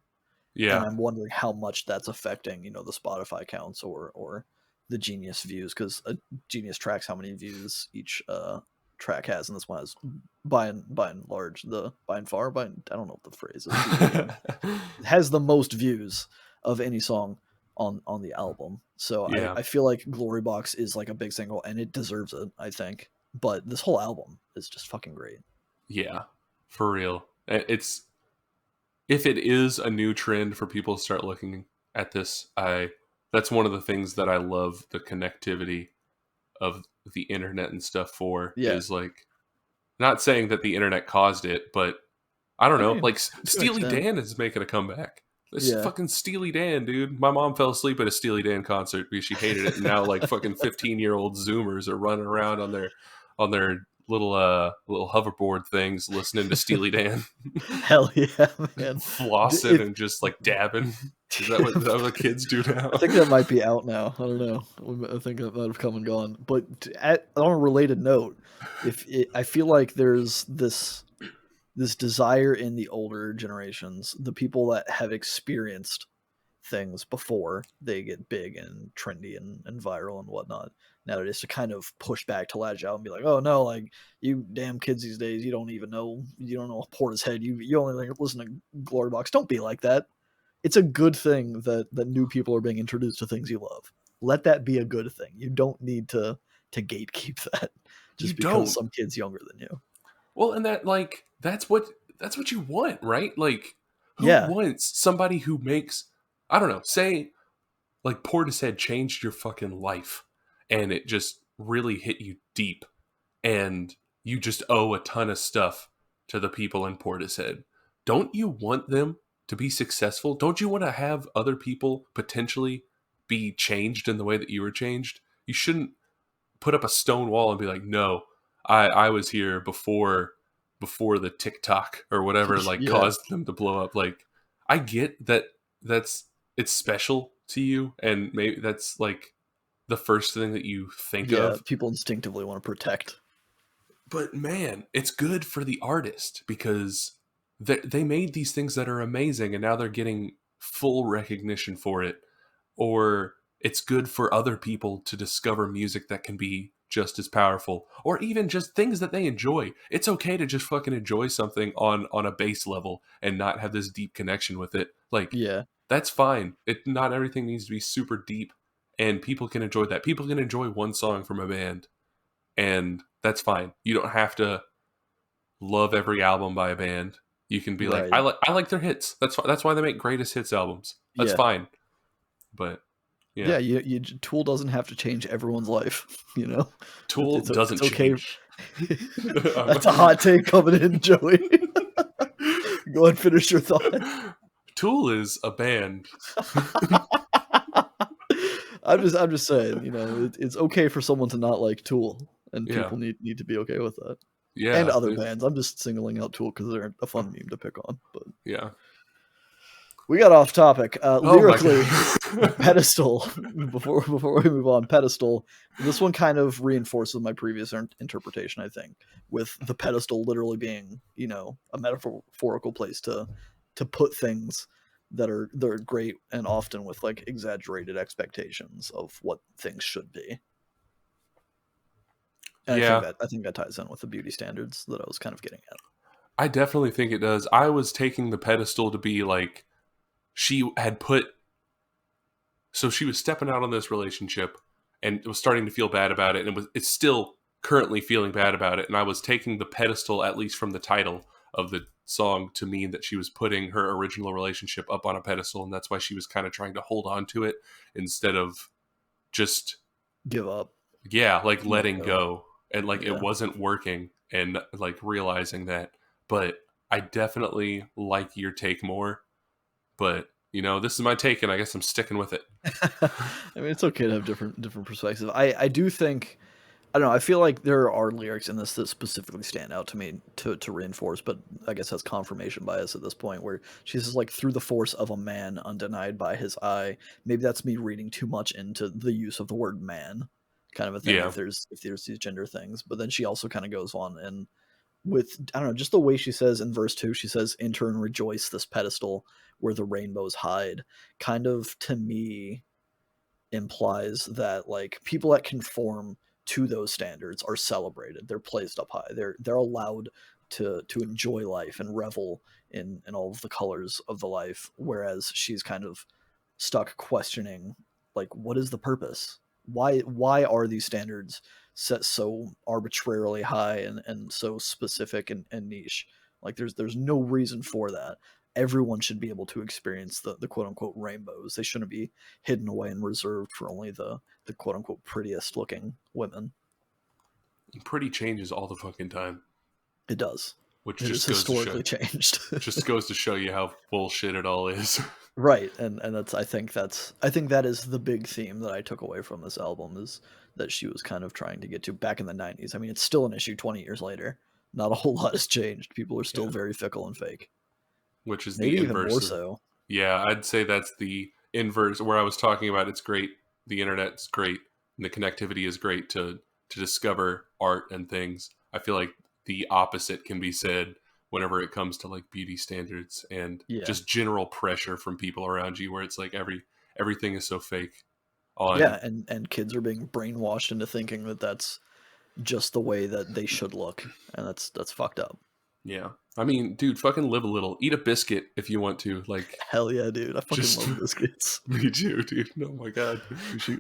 A: And
B: Yeah.
A: I'm wondering how much that's affecting, you know, the Spotify counts or the Genius views, because Genius tracks how many views each track has, and this one has by and large the by and far by I don't know what the phrase is. It has the most views of any song on the album. So
B: Yeah.
A: I feel like Glory Box is like a big single, and it deserves it, I think. But this whole album is just fucking great.
B: Yeah. For real. It's if it is a new trend for people to start looking at this, that's one of the things that I love the connectivity of the internet and stuff for,
A: Yeah.
B: is like, not saying that the internet caused it, but I don't
A: I
B: know,
A: mean,
B: like
A: to an
B: Steely
A: extent.
B: Dan is making a comeback. This
A: Yeah.
B: fucking Steely Dan, dude. My mom fell asleep at a Steely Dan concert because she hated it, and now like fucking 15-year-old Zoomers are running around on their little hoverboard things listening to Steely Dan,
A: Hell yeah, man.
B: flossing
A: If
B: and just like dabbing. Is that what kids do now?
A: I think that might be out now. I don't know. I think that might have come and gone. But on a related note, I feel like there's this desire in the older generations, the people that have experienced things before they get big and trendy and viral and whatnot nowadays, to kind of push back, to latch out and be like, oh no, like, you damn kids these days, you don't know Portishead, you only listen to Glory Box. Don't be like that. It's a good thing that new people are being introduced to things you love. Let that be a good thing. You don't need to gatekeep that
B: You
A: just because
B: don't.
A: some kid's younger than you.
B: Well, and that's what you want, right? Like, who
A: Yeah,
B: wants somebody who makes, I don't know, say like Portishead changed your fucking life and it just really hit you deep, and you just owe a ton of stuff to the people in Portishead. Don't you want them to be successful? Don't you want to have other people potentially be changed in the way that you were changed? You shouldn't put up a stone wall and be like, no, I was here before the TikTok or whatever like
A: yeah,
B: caused them to blow up. Like, I get that that's it's special to you, and maybe that's like the first thing that you think
A: yeah.
B: of.
A: People instinctively want to protect.
B: But man, it's good for the artist because they made these things that are amazing, and now they're getting full recognition for it. Or it's good for other people to discover music that can be just as powerful, or even just things that they enjoy. It's okay to just fucking enjoy something on a base level and not have this deep connection with it. Like,
A: Yeah,
B: that's fine. Not everything needs to be super deep, and people can enjoy that. People can enjoy one song from a band, and that's fine. You don't have to love every album by a band. You can be like,
A: right.
B: I like their hits. That's why they make greatest hits albums. That's
A: Yeah,
B: fine. But yeah,
A: yeah. Tool doesn't have to change everyone's life. You know,
B: Tool
A: it's
B: doesn't
A: okay.
B: change.
A: That's a hot take coming in, Joey. Go ahead, finish your thought.
B: Tool is a band.
A: I'm just saying, you know, it's okay for someone to not like Tool, and
B: Yeah,
A: people need to be okay with that. And
B: yeah,
A: other bands. I'm just singling out Tool because they're a fun meme to pick on. But
B: yeah.
A: we got off topic.
B: Oh my
A: Lyrically,
B: god.
A: Pedestal. Before we move on, Pedestal. This one kind of reinforces my previous interpretation, I think, with the pedestal literally being, you know, a metaphorical place to put things that are great, and often with like exaggerated expectations of what things should be. And
B: Yeah,
A: I think that ties in with the beauty standards that I was kind of getting at.
B: I definitely think it does. I was taking the pedestal to be like, she had put, so she was stepping out on this relationship and was starting to feel bad about it, and it's still currently feeling bad about it. And I was taking the pedestal, at least from the title of the song, to mean that she was putting her original relationship up on a pedestal, and that's why she was kind of trying to hold on to it instead of just,
A: Give up.
B: yeah, like
A: Let
B: letting
A: go.
B: go, and like it
A: Yeah.
B: wasn't working, and like realizing that. But I definitely like your take more. But this is my take, and I guess I'm sticking with it.
A: I mean, it's okay to have different perspectives. I do think, I don't know. I feel like there are lyrics in this that specifically stand out to me to reinforce, but I guess that's confirmation bias at this point. Where she says like, through the force of a man undenied by his eye. Maybe that's me reading too much into the use of the word man, kind of a thing.
B: Yeah,
A: If there's these gender things, but then she also kind of goes on and with, I don't know, just the way she says in verse 2, she says, enter and rejoice this pedestal where the rainbows hide, kind of to me implies that like people that conform to those standards are celebrated. They're placed up high. They're allowed to enjoy life and revel in all of the colors of the life. Whereas she's kind of stuck questioning, like, what is the purpose? Why are these standards set so arbitrarily high and so specific and niche? Like there's no reason for that. Everyone should be able to experience the quote unquote rainbows. They shouldn't be hidden away and reserved for only the quote unquote prettiest looking women.
B: Pretty changes all the fucking time,
A: It does.
B: which
A: It is
B: just goes to show
A: historically changed.
B: just goes to show you how bullshit it all is.
A: Right, and I think that is the big theme that I took away from this album, is that she was kind of trying to get to back in the 90s. I mean, it's still an issue 20 years later. Not a whole lot has changed. People are still
B: Yeah,
A: very fickle and fake.
B: which is the
A: Maybe even
B: inverse
A: more
B: of,
A: so.
B: yeah, I'd say that's the inverse where I was talking about. It's great, the internet's great, and the connectivity is great to discover art and things. I feel like the opposite can be said whenever it comes to like beauty standards and
A: Yeah.
B: just general pressure from people around you, where it's like everything is so fake on.
A: Yeah, and kids are being brainwashed into thinking that that's just the way that they should look, and that's fucked up.
B: Yeah, I mean, dude, fucking live a little, eat a biscuit if you want to, like,
A: Hell yeah, dude! I fucking
B: just
A: love biscuits.
B: me too, dude. Oh my god.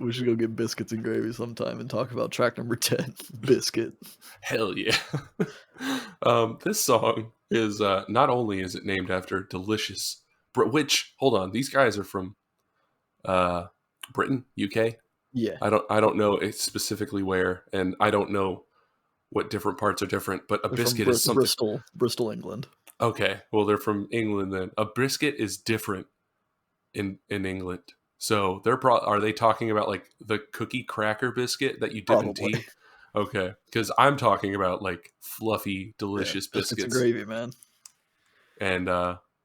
A: We should go get biscuits and gravy sometime and talk about track number 10, biscuit.
B: Hell yeah. This song is not only is it named after delicious, which hold on, these guys are from uh, Britain, UK.
A: Yeah,
B: I don't know specifically where, and I don't know what different parts are different. But a
A: they're from
B: biscuit is something.
A: Bristol, England.
B: Okay, well they're from England then. A brisket is different in England. So are they talking about like the cookie cracker biscuit that you dip in
A: Probably.
B: tea? Okay, because I'm talking about like fluffy,
A: Yeah,
B: delicious
A: biscuits and
B: biscuits,
A: gravy, man.
B: and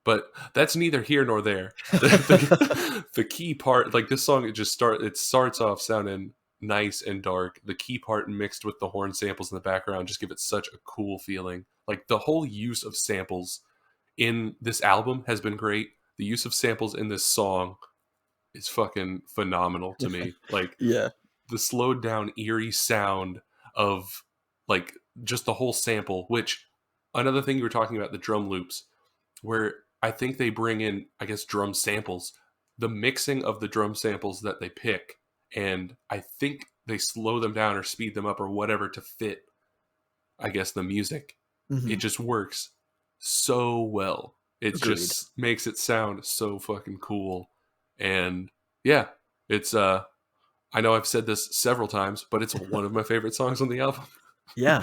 B: but that's neither here nor there. The key part, like this song, it starts off sounding nice and dark. The key part mixed with the horn samples in the background just give it such a cool feeling. Like the whole use of samples in this album has been great. The use of samples in this song is fucking phenomenal to me. Like
A: Yeah.
B: the slowed down eerie sound of like just the whole sample, which another thing you were talking about, the drum loops, where I think they bring in, I guess, drum samples, the mixing of the drum samples that they pick, and I think they slow them down or speed them up or whatever to fit, I guess, the music. It
A: Hmm.
B: just works so well. It
A: Agreed.
B: just makes it sound so fucking cool. And yeah, it's I know I've said this several times, but it's one of my favorite songs on the album.
A: Yeah,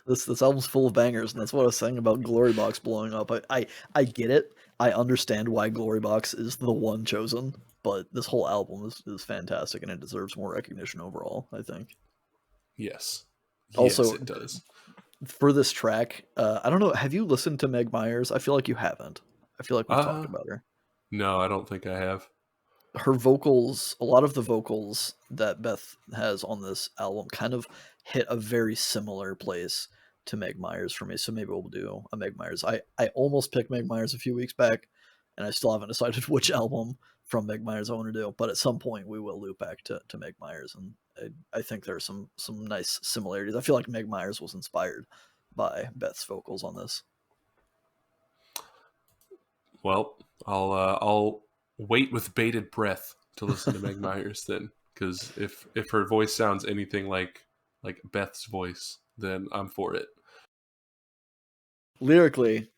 A: this album's full of bangers, and that's what I was saying about Glory Box blowing up. I get it. I understand why Glory Box is the one chosen, but this whole album is fantastic, and it deserves more recognition overall, I think.
B: Yes. Yes,
A: Also,
B: it does.
A: for this track, I don't know. Have you listened to Meg Myers? I feel like you haven't. I feel like we've talked
B: Uh
A: about her.
B: no, I don't think I have.
A: Her vocals, a lot of the vocals that Beth has on this album kind of hit a very similar place to Meg Myers for me. So maybe we'll do a Meg Myers. I almost picked Meg Myers a few weeks back, and I still haven't decided which album from Meg Myers I want to do. But at some point, we will loop back to Meg Myers, and I think there are some nice similarities. I feel like Meg Myers was inspired by Beth's vocals on this.
B: Well, I'll wait with bated breath to listen to Meg Myers then, because if her voice sounds anything like Beth's voice, then I'm for it.
A: Lyrically,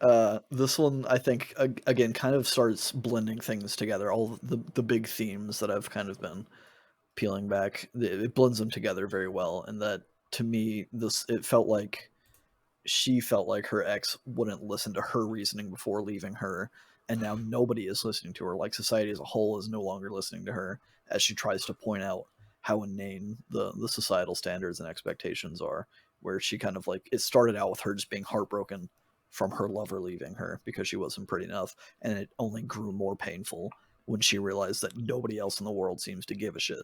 A: this one I think again kind of starts blending things together. All the big themes that I've kind of been peeling back, it blends them together very well. And that to me, this it felt like she felt like her ex wouldn't listen to her reasoning before leaving her, and now nobody is listening to her. Like society as a whole is no longer listening to her as she tries to point out how inane the societal standards and expectations are. Where she kind of like, it started out with her just being heartbroken from her lover leaving her because she wasn't pretty enough, and it only grew more painful when she realized that nobody else in the world seems to give a shit.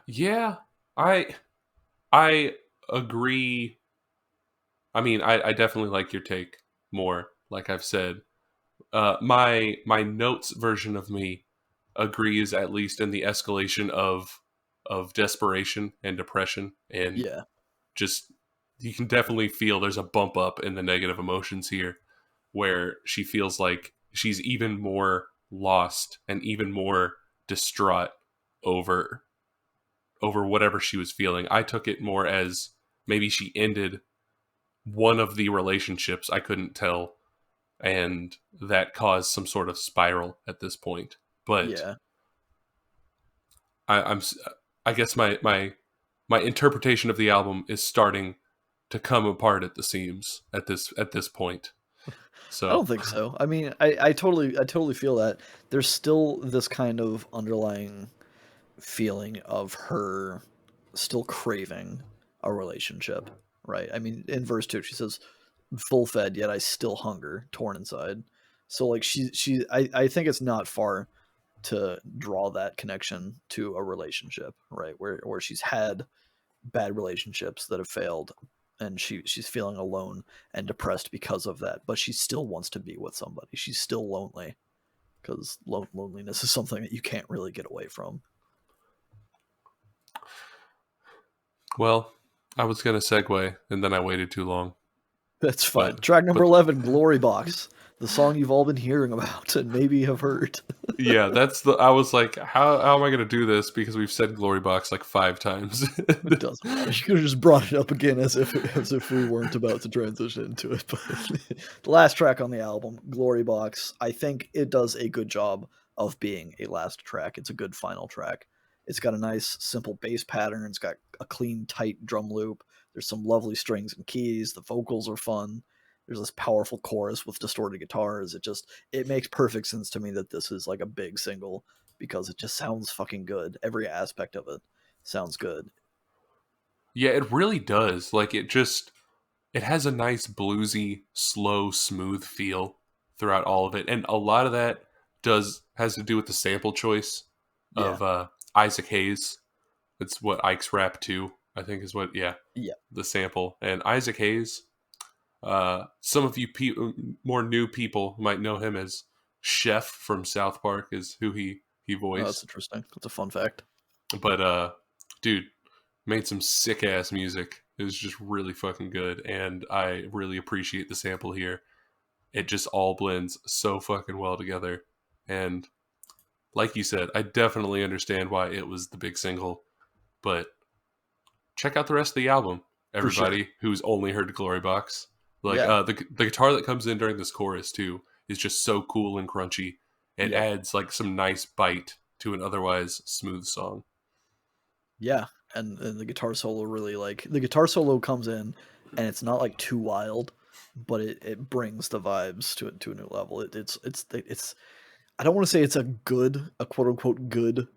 B: Yeah, I I agree I mean, I definitely like your take more. Like I've said, my notes version of me agrees at least in the escalation of desperation and depression, and
A: Yeah,
B: just you can definitely feel there's a bump up in the negative emotions here, where she feels like she's even more lost and even more distraught over whatever she was feeling. I took it more as maybe she ended one of the relationships, I couldn't tell, and that caused some sort of spiral at this point. But
A: yeah.
B: I'm I guess my interpretation of the album is starting to come apart at the seams at this point.
A: I
B: So
A: don't think so. I mean, I totally feel that there's still this kind of underlying feeling of her still craving a relationship, right? I mean, in verse 2 she says, "Full fed, yet I still hunger, torn inside." So like I think it's not far to draw that connection to a relationship, right? Where she's had bad relationships that have failed, and she's feeling alone and depressed because of that, but she still wants to be with somebody. She's still lonely because loneliness is something that you can't really get away from.
B: well, I was gonna segue and then I waited too long.
A: That's
B: But
A: fine. Track number
B: but
A: 11, Glory Box, the song you've all been hearing about and maybe have heard.
B: yeah, that's the I was like, how am I gonna do this? Because we've said Glory Box like 5 times.
A: It doesn't matter. You could have just brought it up again as if we weren't about to transition into it. But the last track on the album, Glory Box, I think it does a good job of being a last track. It's a good final track. It's got a nice, simple bass pattern. It's got a clean, tight drum loop. There's some lovely strings and keys. The vocals are fun. There's this powerful chorus with distorted guitars. It makes perfect sense to me that this is like a big single because it just sounds fucking good. Every aspect of it sounds good.
B: Yeah, it really does. Like it has a nice bluesy, slow, smooth feel throughout all of it, and a lot of that does has to do with the sample choice
A: Yeah.
B: of Isaac Hayes. It's what Ike's Rap 2, I think is what, yeah,
A: Yeah.
B: the sample. And Isaac Hayes, some of you more new people might know him as Chef from South Park is who he
A: Oh, that's
B: voiced.
A: interesting. That's a fun fact.
B: But dude, made some sick ass music. It was just really fucking good, and I really appreciate the sample here. It just all blends so fucking well together. And like you said, I definitely understand why it was the big single, but check out the rest of the album,
A: For sure.
B: everybody who's only heard Glory Box. Like
A: Yeah.
B: the guitar that comes in during this chorus too is just so cool and crunchy. It
A: Yep.
B: adds like some nice bite to an otherwise smooth song.
A: Yeah. And the guitar solo really like the guitar solo comes in and it's not like too wild, but it brings the vibes to a new level. It's I don't want to say it's a quote unquote good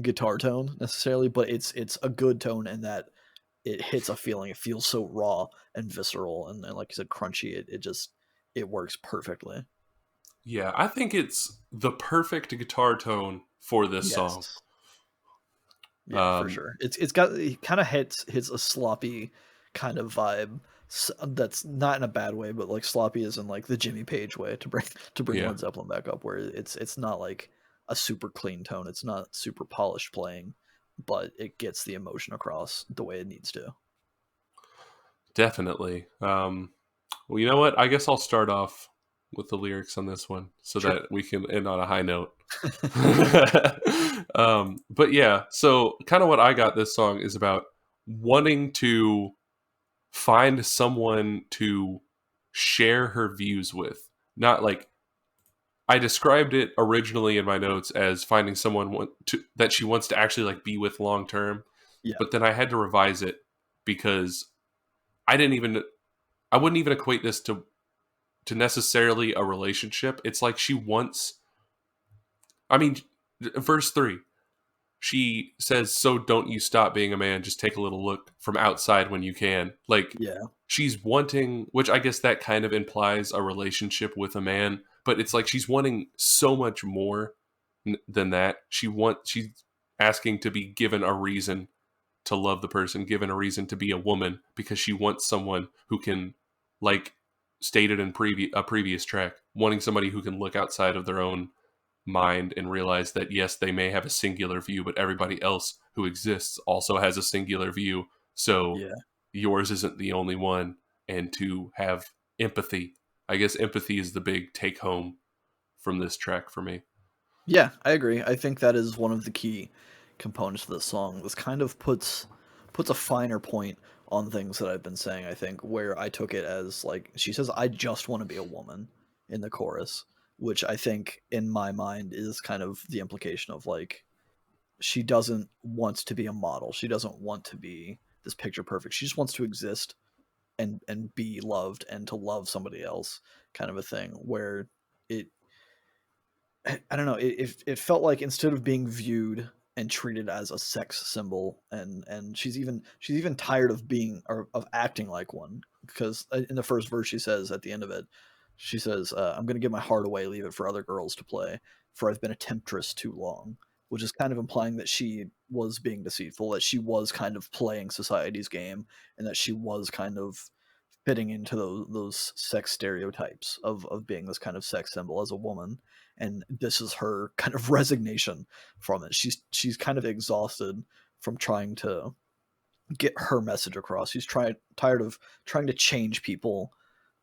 A: guitar tone necessarily, but it's a good tone in that it hits a feeling. It feels so raw and visceral and like you said, crunchy. It works perfectly.
B: Yeah, I think it's the perfect guitar tone for this song.
A: Yes. Yeah, for
B: Um,
A: sure. It kind of hits a sloppy kind of vibe that's not in a bad way, but like sloppy is in like the Jimmy Page way to bring
B: yeah,
A: Led Zeppelin back up, where it's not like a super clean tone. It's not super polished playing, but it gets the emotion across the way it needs to.
B: definitely. Well, you know what? I guess I'll start off with the lyrics on this one so
A: Sure.
B: that we can end on a high note. But yeah, so kind of what I got this song is about wanting to find someone to share her views with. Not like I described it originally in my notes as finding someone that she wants to actually like be with long term,
A: Yeah.
B: but then I had to revise it because I didn't even I wouldn't even equate this to necessarily a relationship. It's like she wants I mean verse 3 she says, "So don't you stop being a man, just take a little look from outside when you can." Like
A: Yeah.
B: she's wanting, which I guess that kind of implies a relationship with a man, but it's like she's wanting so much more than that. She's asking to be given a reason to love the person, given a reason to be a woman because she wants someone who can like stated in a previous track, wanting somebody who can look outside of their own mind and realize that yes, they may have a singular view, but everybody else who exists also has a singular view. So
A: Yeah.
B: yours isn't the only one. And to have empathy. I guess empathy is the big take home from this track for me.
A: Yeah, I agree. I think that is one of the key components of this song. This kind of puts a finer point on things that I've been saying, I think, where I took it as like she says, I just want to be a woman in the chorus, which I think in my mind is kind of the implication of like she doesn't want to be a model. She doesn't want to be this picture perfect. She just wants to exist and be loved and to love somebody else, kind of a thing where it I don't know. It felt like instead of being viewed and treated as a sex symbol, and she's even tired of being or of acting like one, because in the first verse she says at the end of it, she says, "I'm going to give my heart away, leave it for other girls to play, for I've been a temptress too long," which is kind of implying that she was being deceitful, that she was kind of playing society's game, and that she was kind of fitting into those sex stereotypes of being this kind of sex symbol as a woman, and this is her kind of resignation from it. She's kind of exhausted from trying to get her message across. She's tired of trying to change people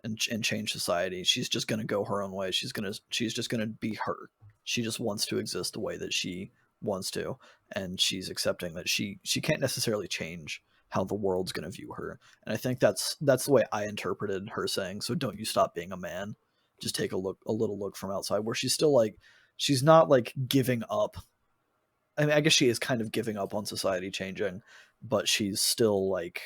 A: and change society. She's just going to go her own way. She's just going to be her. She just wants to exist the way that she wants to, and she's accepting that she can't necessarily change how the world's going to view her. And I think that's the way I interpreted her saying, "So don't you stop being a man. Just take a little look from outside," where she's still like she's not like giving up. I mean, I guess she is kind of giving up on society changing, but she's still like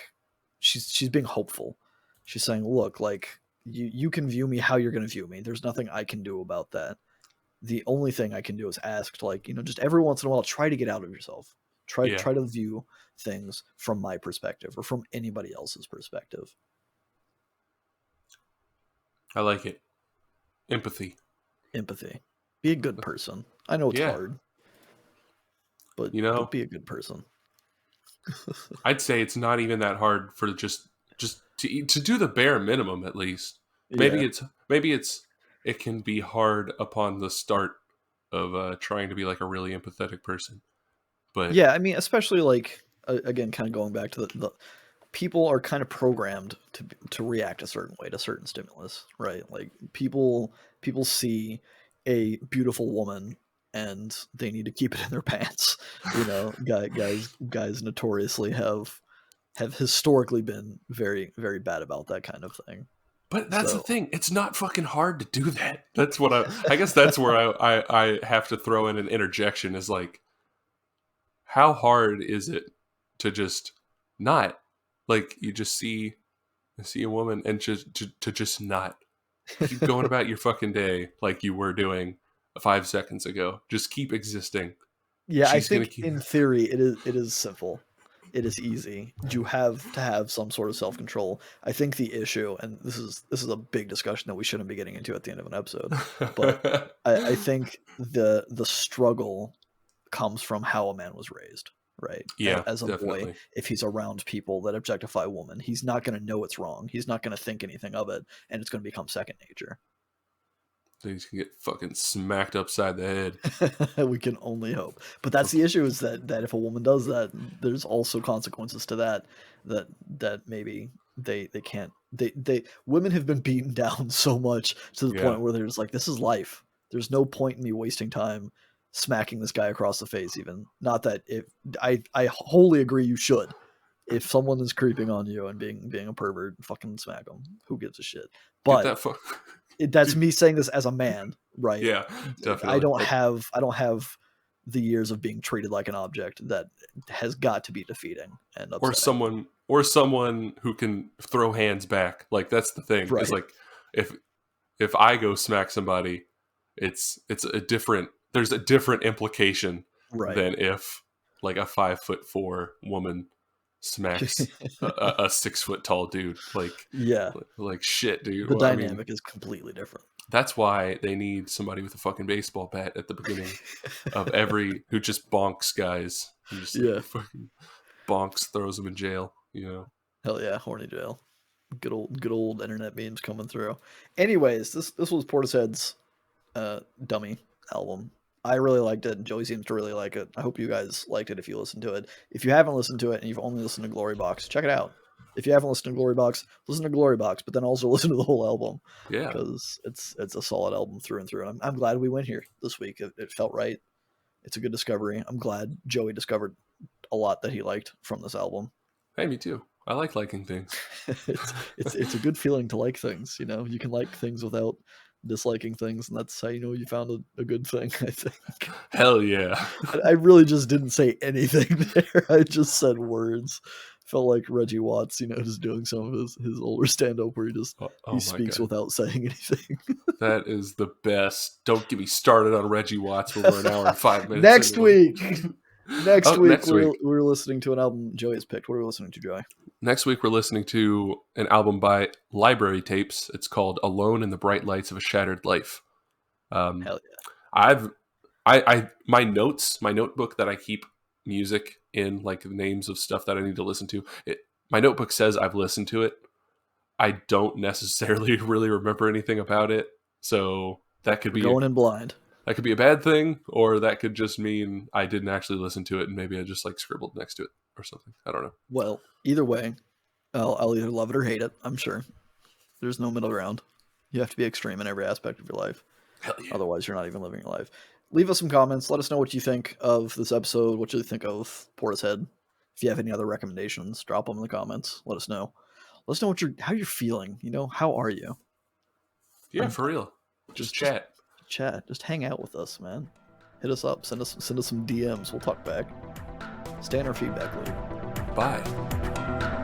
A: she's being hopeful. She's saying, "Look, like you can view me how you're going to view me. There's nothing I can do about that. The only thing I can do is ask, like, just every once in a while, try to get out of yourself. Try
B: Yeah,
A: try to view things from my perspective or from anybody else's perspective."
B: I like it. Empathy.
A: Empathy. Be a good person. I know it's
B: Yeah,
A: hard, but
B: you know,
A: be a good person.
B: I'd say it's not even that hard for just to do the bare minimum at least.
A: Yeah.
B: Maybe it can be hard upon the start of trying to be like a really empathetic person. But
A: Yeah, I mean, especially like again, kind of going back to the people are kind of programmed to react a certain way to certain stimulus, right? Like people see a beautiful woman and they need to keep it in their pants. Guys notoriously have historically been very very bad about that kind of thing.
B: but that's the
A: So
B: thing. It's not fucking hard to do that. That's what I guess that's where I have to throw in an interjection is like how hard is it to just not like you just see a woman and just to just not keep going about your fucking day like you were doing 5 seconds ago. Just keep existing.
A: yeah, I
B: She's gonna
A: think
B: keep.
A: in theory it is simple. It is easy. You have to have some sort of self-control. I think the issue, and this is a big discussion that we shouldn't be getting into at the end of an episode, but I think the struggle comes from how a man was raised, right?
B: Yeah,
A: As a boy,
B: definitely.
A: if he's around people that objectify women, he's not going to know it's wrong. He's not going to think anything of it, and it's going to become second nature.
B: Things can get fucking smacked upside the head.
A: We can only hope. But that's the issue is that if a woman does that, there's also consequences to that maybe they can't they women have been beaten down so much to the
B: Yeah.
A: point where there's like this is life. There's no point in me wasting time smacking this guy across the face even. Not that if I wholly agree you should. If someone is creeping on you and being a pervert, fucking smack them. Who gives a shit?
B: Get
A: But
B: that fuck.
A: that's me saying this as a man, right?
B: Yeah,
A: I
B: definitely.
A: don't have the years of being treated like an object that has got to be defeating and
B: Or
A: upsetting.
B: someone who can throw hands back. Like that's the thing. Is
A: Right,
B: like if if I go smack somebody, it's a different there's a different implication
A: right.
B: than if like a 5'4" woman smacks a 6 foot tall dude.
A: Yeah,
B: Like shit, dude.
A: the
B: Well, I mean,
A: dynamic is completely different.
B: that's why they need somebody with a fucking baseball bat at the beginning of every who just bonks guys. Who just like
A: Yeah,
B: fucking bonks, throws them in jail. You know.
A: hell yeah, horny jail. Good old internet memes coming through. Anyways, this was Portishead's Dummy album. I really liked it, and Joey seems to really like it. I hope you guys liked it if you listened to it. If you haven't listened to it and you've only listened to Glory Box, check it out. If you haven't listened to Glory Box, listen to Glory Box, but then also listen to the whole album.
B: Yeah,
A: because it's a solid album through and through. And I'm glad we went here this week. It felt right. It's a good discovery. I'm glad Joey discovered a lot that he liked from this album.
B: Hey, me too. I like liking things.
A: it's a good feeling to like things. You know, you can like things without disliking things, and that's how you know you found a good thing. I think.
B: Hell yeah!
A: I really just didn't say anything there. I just said words. Felt like Reggie Watts, you know, just doing some of his older stand up where he speaks without saying anything.
B: That is the best. Don't get me started on Reggie Watts when we're an hour and 5 minutes.
A: Next week. Next week, we're listening to an album Joey has picked. What are we listening to, Joey?
B: Next week, we're listening to an album by Library Tapes. It's called Alone in the Bright Lights of a Shattered Life.
A: Hell yeah.
B: My notebook that I keep music in, like the names of stuff that I need to listen to. My notebook says I've listened to it. I don't necessarily really remember anything about it. So that could be
A: going in blind.
B: That could be a bad thing, or that could just mean I didn't actually listen to it and maybe I just like scribbled next to it or something. I don't know.
A: Well, either way, I'll either love it or hate it, I'm sure. There's no middle ground. You have to be extreme in every aspect of your life.
B: Hell yeah.
A: Otherwise, you're not even living your life. Leave us some comments. Let us know what you think of this episode. What you think of Portishead. If you have any other recommendations, drop them in the comments. Let us know. Let us know how you're feeling. You know, how are you?
B: Yeah, for real. Just chat.
A: Just hang out with us, man. Hit us up. Send us some DMs. We'll talk back. Stay in our feedback loop.
B: Bye.